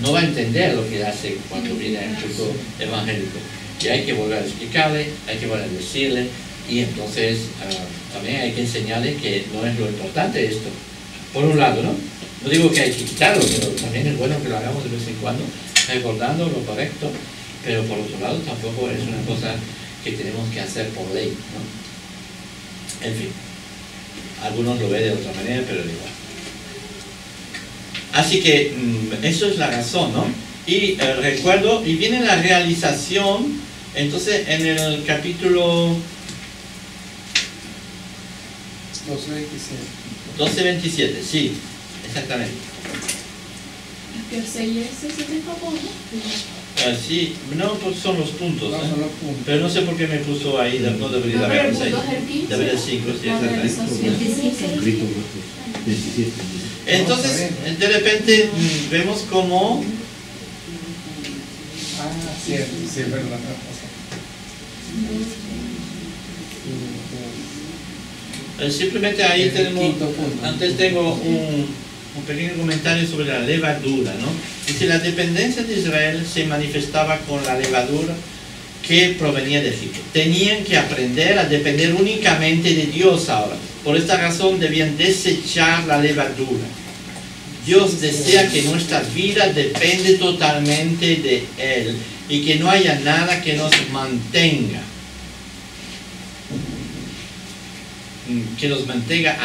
no va a entender lo que hace cuando viene al culto evangélico. Y hay que volver a explicarle, hay que volver a decirle, y entonces también hay que enseñarle que no es lo importante esto. Por un lado, ¿no? No digo que hay que quitarlo, pero también es bueno que lo hagamos de vez en cuando, recordando lo correcto, pero por otro lado tampoco es una cosa que tenemos que hacer por ley, ¿no? En fin, algunos lo ven de otra manera, pero igual. Así que eso es la razón, ¿no? Y recuerdo, y viene la realización, entonces en el capítulo 12:27, sí, exactamente. Que se siente como, Sí, no, pues son los puntos, No, ¿eh? son los puntos. Pero no sé por qué me puso ahí, no debería No, haber pero el 6. punto es el 15. Debería 5, sí, exactamente. 27. Entonces, de repente vemos como Cierto, sí, es verdad. simplemente ahí Es el tenemos, quinto punto. antes tengo un pequeño comentario sobre la levadura, ¿no? Dice, la dependencia de Israel se manifestaba con la levadura que provenía de Egipto. Tenían que aprender a depender únicamente de Dios ahora. Por esta razón debían desechar la levadura. Dios desea que nuestra vida depende totalmente de Él y que no haya nada que nos mantenga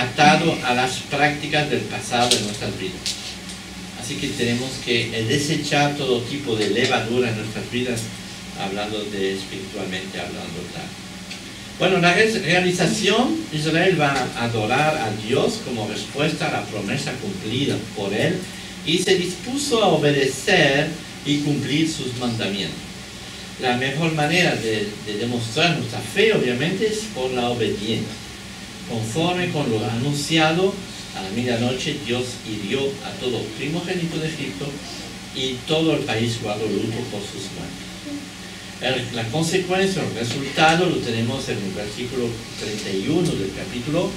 atado a las prácticas del pasado de nuestras vidas. Así que tenemos que desechar todo tipo de levadura en nuestras vidas, hablando de espiritualmente hablando, claro. Bueno, la realización, Israel va a adorar a Dios como respuesta a la promesa cumplida por Él y se dispuso a obedecer y cumplir sus mandamientos. La mejor manera de demostrar nuestra fe, obviamente, es por la obediencia. Conforme con lo anunciado, a la medianoche Dios hirió a todo primogénito de Egipto y todo el país guardó luto por sus muertos. La consecuencia, el resultado, lo tenemos en el versículo 31 del capítulo,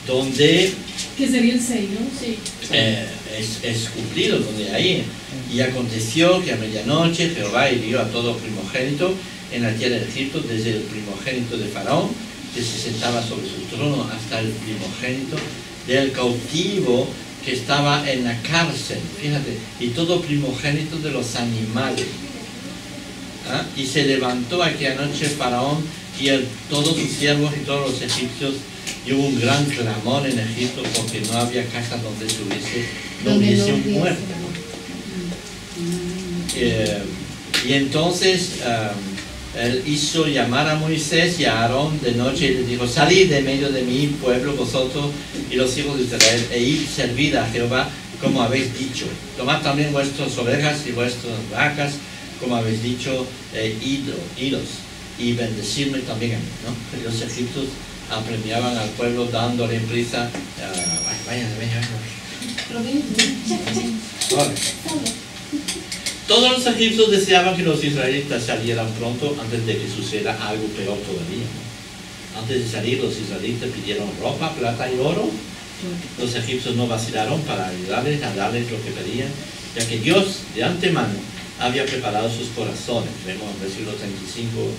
donde que sería el 6, ¿no? Sí. es cumplido, donde ahí, y aconteció que a medianoche Jehová hirió a todo primogénito en la tierra de Egipto, desde el primogénito de Faraón, que se sentaba sobre su trono, hasta el primogénito del cautivo que estaba en la cárcel, fíjate, y todo primogénito de los animales. ¿Ah? Y se levantó aquella noche Faraón y todos sus siervos y todos los egipcios, y hubo un gran clamor en Egipto porque no había casa donde no hubiese un muerto. Y entonces él hizo llamar a Moisés y a Aarón de noche y les dijo, salid de medio de mi pueblo vosotros y los hijos de Israel, e id servid a Jehová como habéis dicho. Tomad también vuestras ovejas y vuestras vacas, como habéis dicho, idos, y bendecirme también a mí, ¿no? Los egipcios apremiaban al pueblo dándole prisa, vayan. Todos los egipcios deseaban que los israelitas salieran pronto antes de que suceda algo peor todavía, ¿no? Antes de salir, los israelitas pidieron ropa, plata y oro. Los egipcios no vacilaron para ayudarles a darles lo que pedían, ya que Dios de antemano había preparado sus corazones. Vemos en versículos 35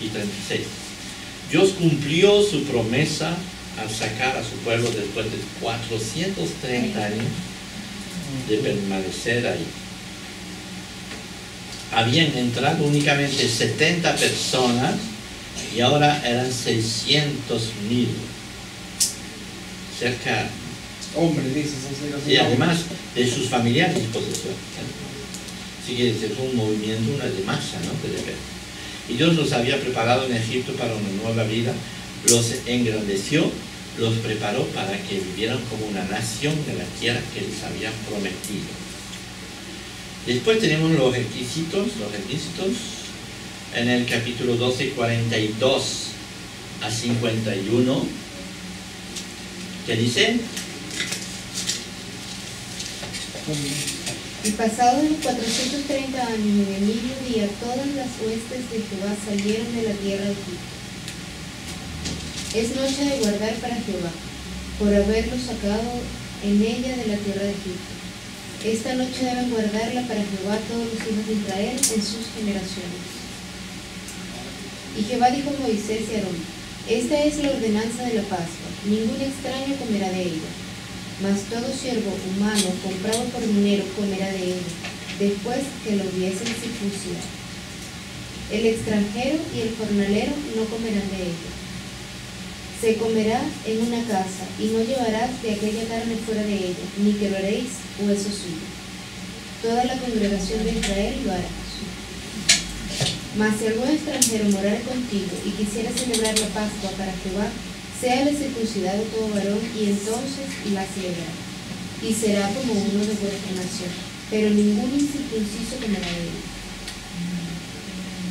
y 36. Dios cumplió su promesa al sacar a su pueblo después de 430 años de permanecer ahí. Habían entrado únicamente 70 personas y ahora eran 600,000. Cerca. Hombres, dice. Y además de sus familiares y posesores. Así que fue un movimiento, una de masa, ¿no? De repente. Y Dios los había preparado en Egipto para una nueva vida, los engrandeció, los preparó para que vivieran como una nación de la tierra que les había prometido. Después tenemos los requisitos, en el capítulo 12, 42 a 51, que dice, Y pasados los 430 años, en el mismo día, todas las huestes de Jehová salieron de la tierra de Egipto. Es noche de guardar para Jehová, por haberlos sacado en ella de la tierra de Egipto. Esta noche deben guardarla para Jehová todos los hijos de Israel en sus generaciones. Y Jehová dijo a Moisés y a Aarón: esta es la ordenanza de la Pascua, ningún extraño comerá de ella, mas todo siervo humano comprado por dinero comerá de ella, después que lo hubiesen circuncidado. El extranjero y el jornalero no comerán de ella. Se comerá en una casa, y no llevarás de aquella carne fuera de ella, ni quebraréis hueso suyo. Toda la congregación de Israel lo hará. Mas si algún extranjero morara contigo y quisiera celebrar la Pascua para Jehová, séale circuncidado todo varón, y entonces la celebrará, y será como uno de vuestra nación, pero ningún incircunciso comerá de él.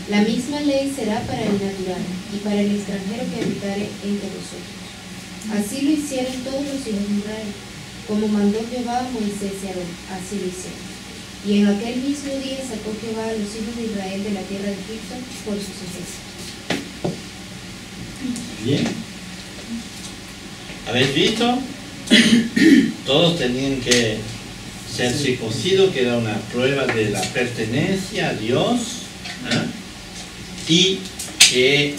La misma ley será para el natural y para el extranjero que habitare entre vosotros. Así lo hicieron todos los hijos de Israel, como mandó Jehová a Moisés y a Aarón, así lo hicieron. Y en aquel mismo día sacó Jehová a los hijos de Israel de la tierra de Egipto por sus ejércitos. Bien. ¿Habéis visto? Todos tenían que ser circuncidos, que era una prueba de la pertenencia a Dios, y que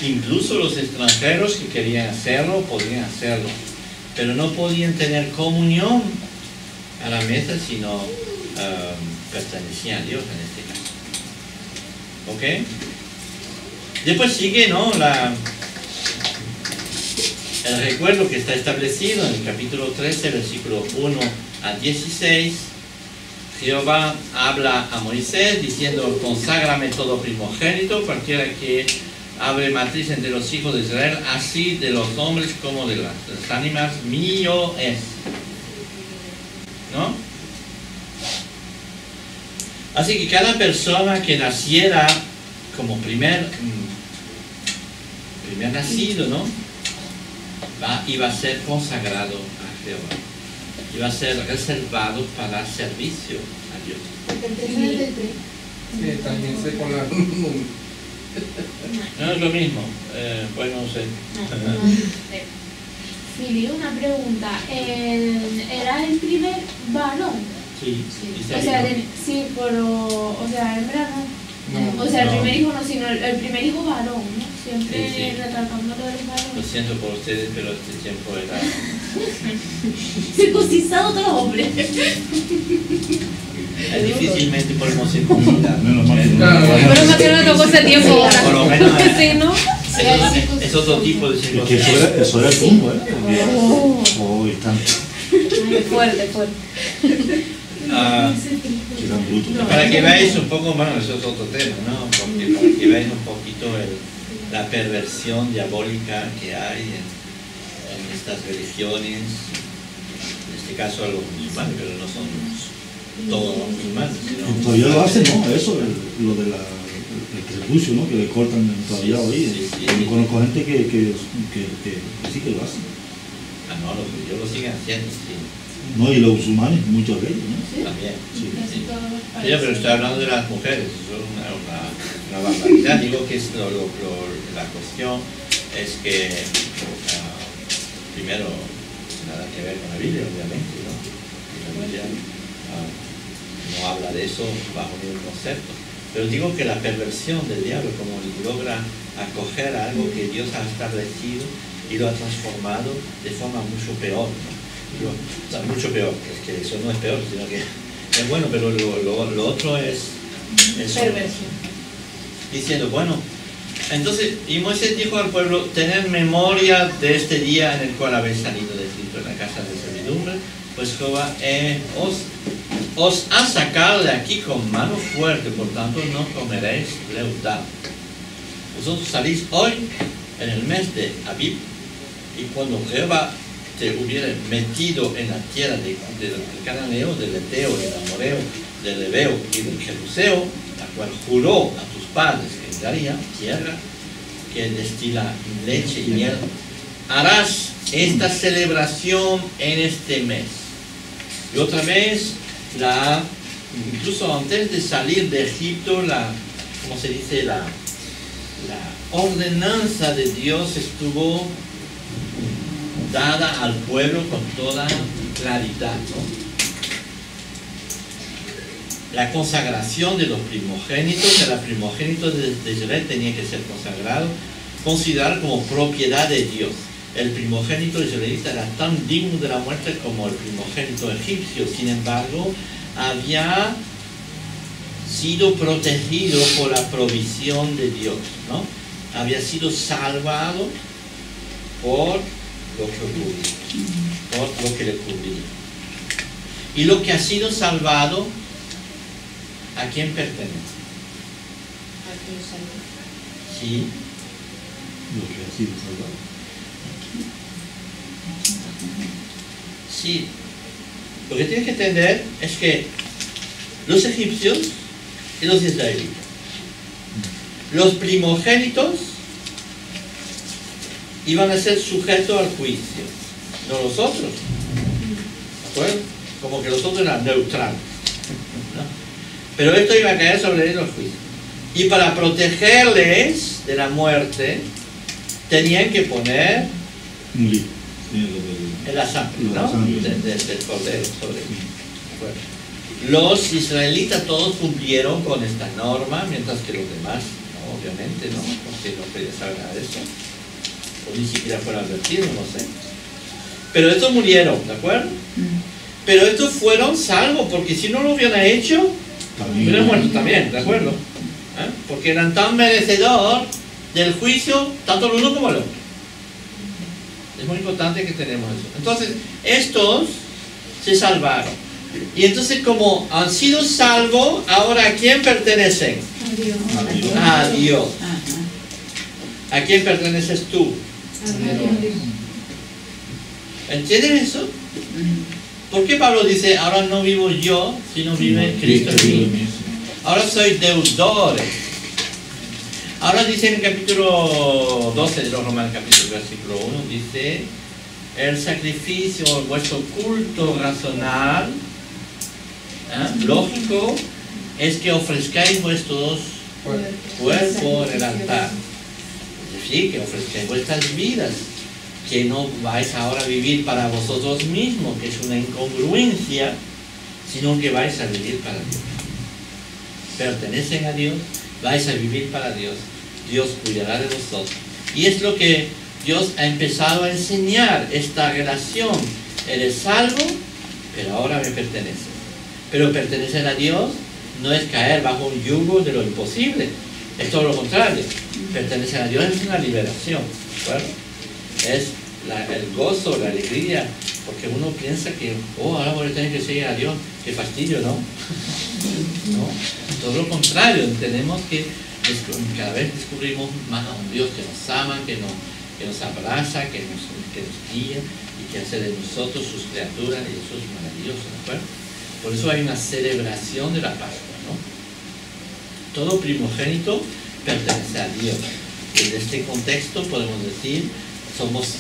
incluso los extranjeros que querían hacerlo, podían hacerlo, pero no podían tener comunión a la mesa si no pertenecían a Dios en este caso. ¿Ok? Después sigue, ¿no?, el recuerdo que está establecido en el capítulo 13, versículo 1 a 16. Jehová habla a Moisés diciendo: conságrame todo primogénito, cualquiera que abre matriz entre los hijos de Israel, así de los hombres como de las ánimas, mío es. ¿No? Así que cada persona que naciera como primer nacido, ¿no?, iba a ser consagrado a Jehová, iba a ser reservado para servicio a Dios. También se con la... No es lo mismo, pues no sé. Miri, una pregunta. ¿Era el primer varón? Sí, o sea, sí, pero, o sea, hembra no. O sea, el primer hijo no, sino el primer hijo varón, ¿no? Siempre sí. retratando lo del varón. Lo siento por ustedes, pero este tiempo era... Circuncisado todos los hombres. Difícilmente podemos circuncidar. Pero más que no tocó ese tiempo ahora. Por lo menos sí, ¿no? es otro tipo de circuncisión. Eso era el punto, ¿eh? Oh, instante. Fuerte. Para que veáis un poco, bueno, eso es otro tema, ¿no? Porque para que veáis un poquito la perversión diabólica que hay en estas religiones, en este caso a los musulmanes, pero no son todos los musulmanes, sino... Todavía lo hacen, ¿no? Eso, lo de el prepucio, ¿no? Que le cortan todavía hoy. Sí. Yo conozco gente que sí que lo hacen. No, los judíos lo siguen haciendo, sí. No, y los musulmanes, muchos de ellos, ¿no? ¿Sí? También. Sí. Sí, Pero estoy hablando de las mujeres, eso es una barbaridad. Digo que es la cuestión es que, primero, nada que ver con la Biblia, obviamente, ¿no? La Biblia no habla de eso bajo ningún concepto. Pero digo que la perversión del diablo, como logra acoger a algo que Dios ha establecido y lo ha transformado de forma mucho peor, ¿no? Mucho peor, es que eso no es peor, sino que es bueno, pero lo otro es perversión. Diciendo, bueno, entonces, y Moisés dijo al pueblo: tener memoria de este día en el cual habéis salido de Egipto, en la casa de servidumbre, pues Jehová os ha sacado de aquí con mano fuerte, por tanto no comeréis leudado. Vosotros salís hoy en el mes de Abib, y cuando Jehová te hubiere metido en la tierra del cananeo, del eteo, del amoreo, del ebeo y del jebuseo, la cual juró a tus padres que daría, tierra que destila leche y miel, harás esta celebración en este mes. Y otra vez incluso antes de salir de Egipto, ¿cómo se dice? La ordenanza de Dios estuvo dada al pueblo con toda claridad, ¿no? La consagración de los primogénitos, que la primogénito de Israel tenía que ser consagrado, considerado como propiedad de Dios. El primogénito israelita era tan digno de la muerte como el primogénito egipcio. Sin embargo, había sido protegido por la provisión de Dios, ¿no? Había sido salvado por lo que ocurría, por lo que le cubría. Y lo que ha sido salvado, ¿a quién pertenece? ¿A quién salvó? Sí. Lo que ha sido salvado. Sí. Lo que tienes que entender es que los egipcios y los israelitas, los primogénitos iban a ser sujetos al juicio, no los otros. ¿De acuerdo? Como que los otros eran neutrales, ¿no? Pero esto iba a caer sobre ellos el juicio. Y para protegerles de la muerte, tenían que poner Un libro. la sangre, La ¿no? sangre. Del cordero sobre ellos. Los israelitas todos cumplieron con esta norma, mientras que los demás, no, obviamente, no, porque no quería saber nada de eso, o ni siquiera fueron advertidos, no sé. Pero estos murieron, ¿de acuerdo? Pero estos fueron salvos, porque si no lo hubieran hecho, hubieran muerto también, ¿de acuerdo? ¿Eh? Porque eran tan merecedores del juicio, tanto el uno como el otro. Es muy importante que tenemos eso. Entonces, estos se salvaron. Y entonces, como han sido salvos, ahora ¿a quién pertenecen? A Dios. ¿A quién perteneces tú? ¿Entienden eso? ¿Por qué Pablo dice, ahora no vivo yo, sino vive Cristo en mí? Ahora soy deudores. Ahora dice en el capítulo 12 de los Romanos, capítulo versículo 1, dice, el sacrificio, vuestro culto racional, lógico, es que ofrezcáis vuestros cuerpos en el altar. Es decir, que ofrezcáis vuestras vidas, que no vais ahora a vivir para vosotros mismos, que es una incongruencia, sino que vais a vivir para Dios. Pertenecen a Dios, vais a vivir para Dios. Dios cuidará de vosotros. Y es lo que Dios ha empezado a enseñar, esta relación. Eres salvo, pero ahora me perteneces. Pero pertenecer a Dios no es caer bajo un yugo de lo imposible. Es todo lo contrario. Pertenecer a Dios es una liberación, ¿de acuerdo? Es el gozo, la alegría, porque uno piensa que, ahora voy a tener que seguir a Dios, qué fastidio, ¿no? No, todo lo contrario, tenemos que, cada vez descubrimos más a un Dios que nos ama, que nos abraza, que nos guía y que hace de nosotros sus criaturas, y eso es maravilloso, ¿de acuerdo? Por eso hay una celebración de la Pascua, ¿no? Todo primogénito pertenece a Dios. Desde este contexto podemos decir, somos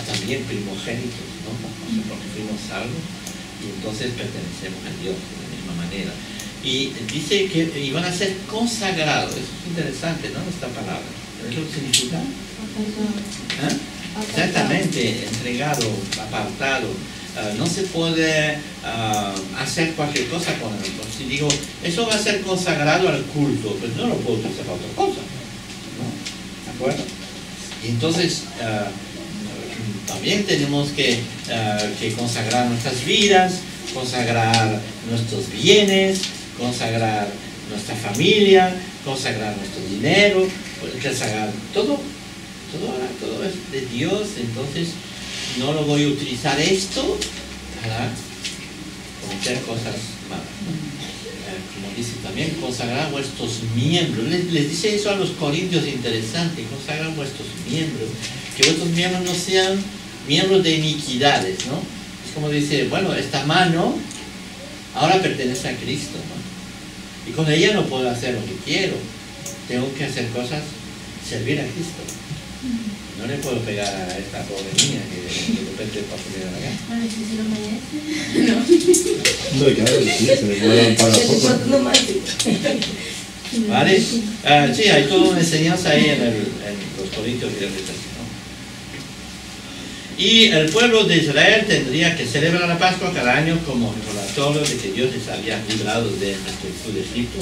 también primogénitos, ¿no? Porque fuimos salvos y entonces pertenecemos a Dios de la misma manera. Y dice que iban a ser consagrados. Eso es interesante, ¿no? Esta palabra. ¿Sabes lo que significa? ¿Eh? Exactamente, entregado, apartado. No se puede hacer cualquier cosa con él. Si digo, eso va a ser consagrado al culto, pues no lo puedo utilizar para otra cosa, ¿no? ¿De acuerdo? Y entonces también tenemos que consagrar nuestras vidas, consagrar nuestros bienes, consagrar nuestra familia, consagrar nuestro dinero, consagrar todo es de Dios. Entonces no lo voy a utilizar esto para cometer cosas malas, ¿no? Como dice también, consagrar vuestros miembros. Les dice eso a los corintios, interesante, consagrar vuestros miembros, que vuestros miembros no sean miembros de iniquidades, ¿no? Es como dice, bueno, esta mano ahora pertenece a Cristo, ¿no? Y con ella no puedo hacer lo que quiero, tengo que hacer cosas, servir a Cristo. No le puedo pegar a esta pobre niña que de repente pasa de acá. Bueno, si se lo merece. No, claro, sí, se le puede dar para poco. ¿Vale? Sí, hay toda una enseñanza ahí en los Corintios que está así, ¿no? Y el pueblo de Israel tendría que celebrar la Pascua cada año como recordatorio de que Dios les había librado de la esclavitud de Egipto.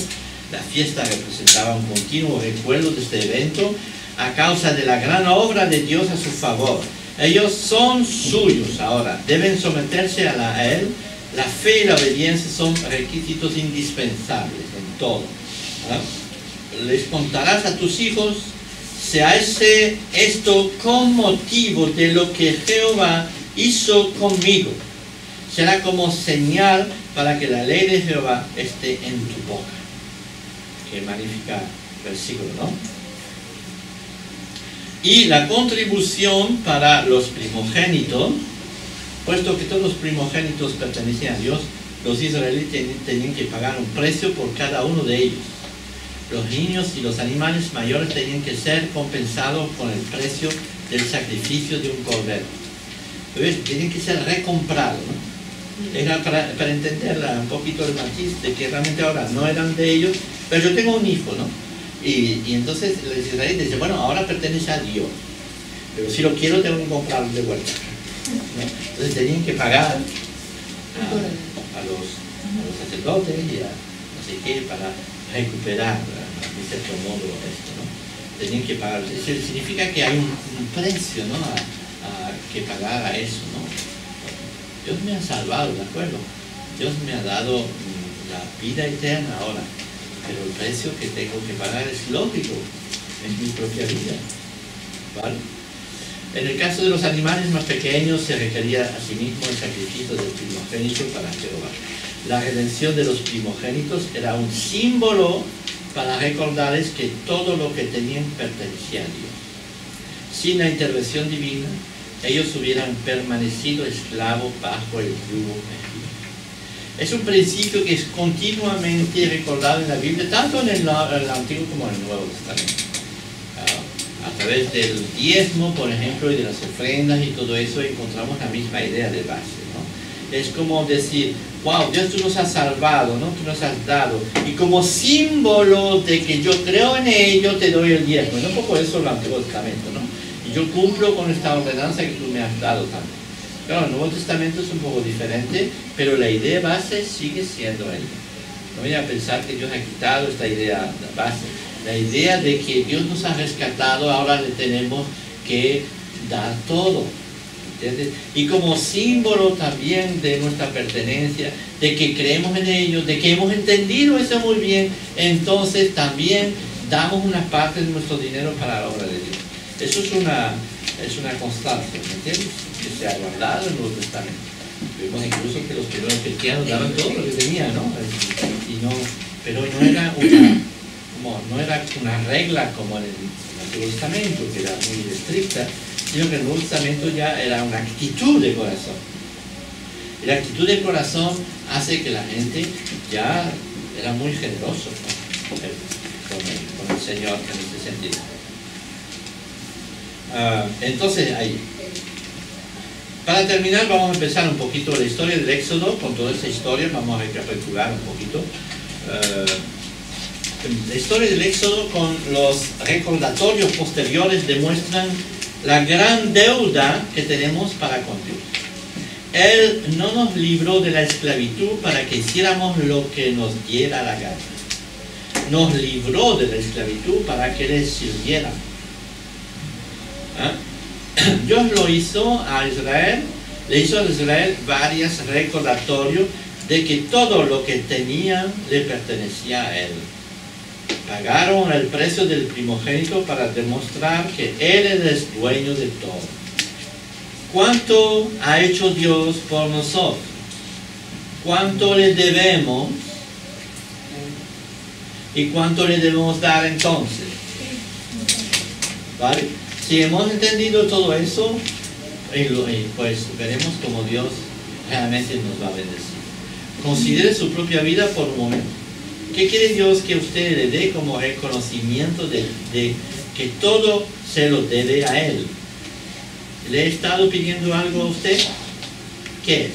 La fiesta representaba un continuo recuerdo de este evento a causa de la gran obra de Dios a su favor. Ellos son suyos ahora, deben someterse a Él. La fe y la obediencia son requisitos indispensables en todo. ¿No? Les contarás a tus hijos, se hace esto con motivo de lo que Jehová hizo conmigo. Será como señal para que la ley de Jehová esté en tu boca. Qué magnífica versículo, ¿no? Y la contribución para los primogénitos, puesto que todos los primogénitos pertenecían a Dios, los israelitas tenían que pagar un precio por cada uno de ellos. Los niños y los animales mayores tenían que ser compensados con el precio del sacrificio de un cordero. Entonces, tienen que ser recomprados, ¿no? Era para entender un poquito el matiz de que realmente ahora no eran de ellos, pero yo tengo un hijo, ¿no? Y entonces los israelitas dicen, bueno, ahora pertenece a Dios, pero si lo quiero tengo que comprarlo de vuelta, ¿no? Entonces tenían que pagar a los sacerdotes y a no sé qué para recuperar, de cierto modo, esto, ¿no? Tenían que pagar. Eso significa que hay un precio, ¿no? a que pagar a eso, ¿no? Dios me ha salvado, ¿de acuerdo? Dios me ha dado la vida eterna ahora, pero el precio que tengo que pagar es lógico, es mi propia vida, ¿vale? En el caso de los animales más pequeños se requería asimismo el sacrificio del primogénito para Jehová. La redención de los primogénitos era un símbolo para recordarles que todo lo que tenían pertenecía a Dios. Sin la intervención divina, ellos hubieran permanecido esclavos bajo el yugo egipcio. Es un principio que es continuamente recordado en la Biblia, tanto en el Antiguo como en el Nuevo Testamento. A través del diezmo, por ejemplo, y de las ofrendas y todo eso, encontramos la misma idea de base, ¿no? Es como decir, wow, Dios, tú nos has salvado, ¿no? Tú nos has dado. Y como símbolo de que yo creo en ello, te doy el diezmo. Es un poco eso el Antiguo Testamento, ¿no? Y yo cumplo con esta ordenanza que tú me has dado también. Claro, el Nuevo Testamento es un poco diferente, pero la idea base sigue siendo ella. No voy a pensar que Dios ha quitado esta idea base. La idea de que Dios nos ha rescatado, ahora le tenemos que dar todo, ¿entiendes? Y como símbolo también de nuestra pertenencia, de que creemos en ello, de que hemos entendido eso muy bien, entonces también damos una parte de nuestro dinero para la obra de Dios. Eso es una constancia, ¿me entiendes? Que se ha guardado en el Nuevo Testamento. Vemos incluso que los primeros cristianos daban todo lo que tenían, ¿no? Pero no era una regla como en el Antiguo Testamento, que era muy estricta, sino que el Nuevo Testamento ya era una actitud de corazón. Y la actitud de corazón hace que la gente ya era muy generoso, ¿no? con el Señor en ese sentido. Entonces, ahí. Para terminar, vamos a empezar un poquito la historia del Éxodo. Con toda esta historia vamos a recapitular un poquito. La historia del Éxodo con los recordatorios posteriores demuestran la gran deuda que tenemos para con Dios. Él no nos libró de la esclavitud para que hiciéramos lo que nos diera la gana. Nos libró de la esclavitud para que le sirviéramos. Dios lo hizo a Israel, le hizo a Israel varios recordatorios de que todo lo que tenían le pertenecía a Él. Pagaron el precio del primogénito para demostrar que Él es dueño de todo. ¿Cuánto ha hecho Dios por nosotros? ¿Cuánto le debemos? ¿Y cuánto le debemos dar entonces? ¿Vale? Si hemos entendido todo eso, pues veremos cómo Dios realmente nos va a bendecir. Considere su propia vida por un momento. ¿Qué quiere Dios que usted le dé como reconocimiento de que todo se lo debe a Él. ¿Le he estado pidiendo algo a usted? ¿Qué es?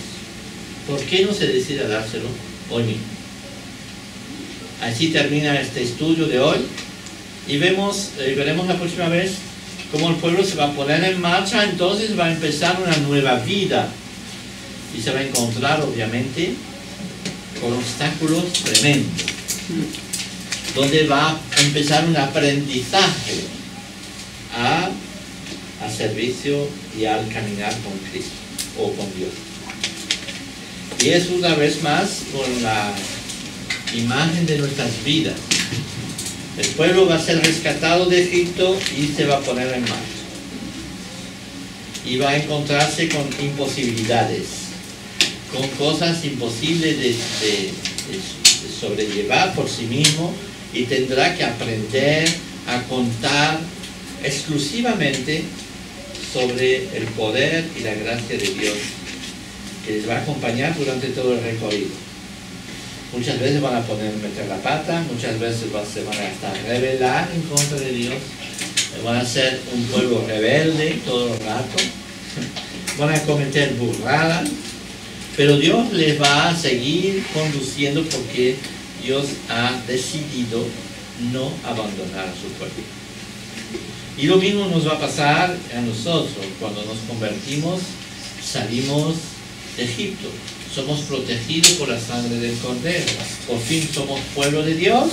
¿Por qué no se decide a dárselo hoy mismo? Así termina este estudio de hoy y veremos la próxima vez cómo el pueblo se va a poner en marcha. Entonces va a empezar una nueva vida y se va a encontrar obviamente con obstáculos tremendos, donde va a empezar un aprendizaje a servicio y al caminar con Cristo o con Dios. Y es una vez más con la imagen de nuestras vidas. El pueblo va a ser rescatado de Egipto y se va a poner en marcha. Y va a encontrarse con imposibilidades, con cosas imposibles de sobrellevar por sí mismo, y tendrá que aprender a contar exclusivamente sobre el poder y la gracia de Dios que les va a acompañar durante todo el recorrido. Muchas veces van a meter la pata, muchas veces se van a hasta rebelar en contra de Dios, van a ser un pueblo rebelde todo el rato, van a cometer burradas, pero Dios les va a seguir conduciendo porque Dios ha decidido no abandonar a su pueblo. Y lo mismo nos va a pasar a nosotros cuando nos convertimos, salimos de Egipto. Somos protegidos por la sangre del Cordero. Por fin somos pueblo de Dios,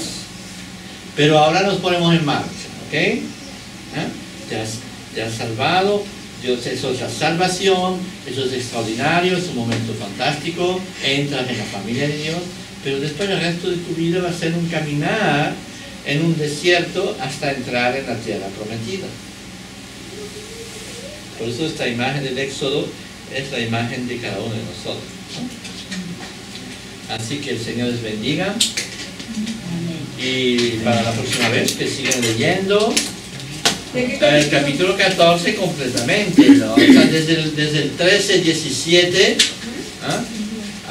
pero ahora nos ponemos en marcha, ¿ok? Te has salvado, Dios, eso es la salvación, eso es extraordinario, es un momento fantástico, entras en la familia de Dios, pero después el resto de tu vida va a ser un caminar en un desierto hasta entrar en la tierra prometida. Por eso esta imagen del Éxodo es la imagen de cada uno de nosotros. Así que el Señor les bendiga. Y para la próxima vez que sigan leyendo el capítulo 14 completamente, ¿no? O sea, desde el 13-17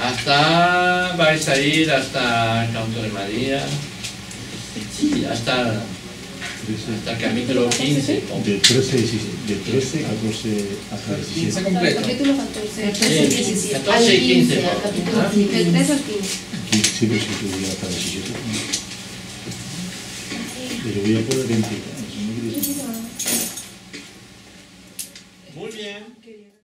hasta, vais a ir hasta el Canto de María, sí, hasta el capítulo 15. De 13 a 14 hasta 17. 15 completo. Capítulo 14, Sí, 17. 14 y 15. Del 13 al 15. Sí, pero si yo voy hasta 17. Pero voy a por el 20. Muy bien.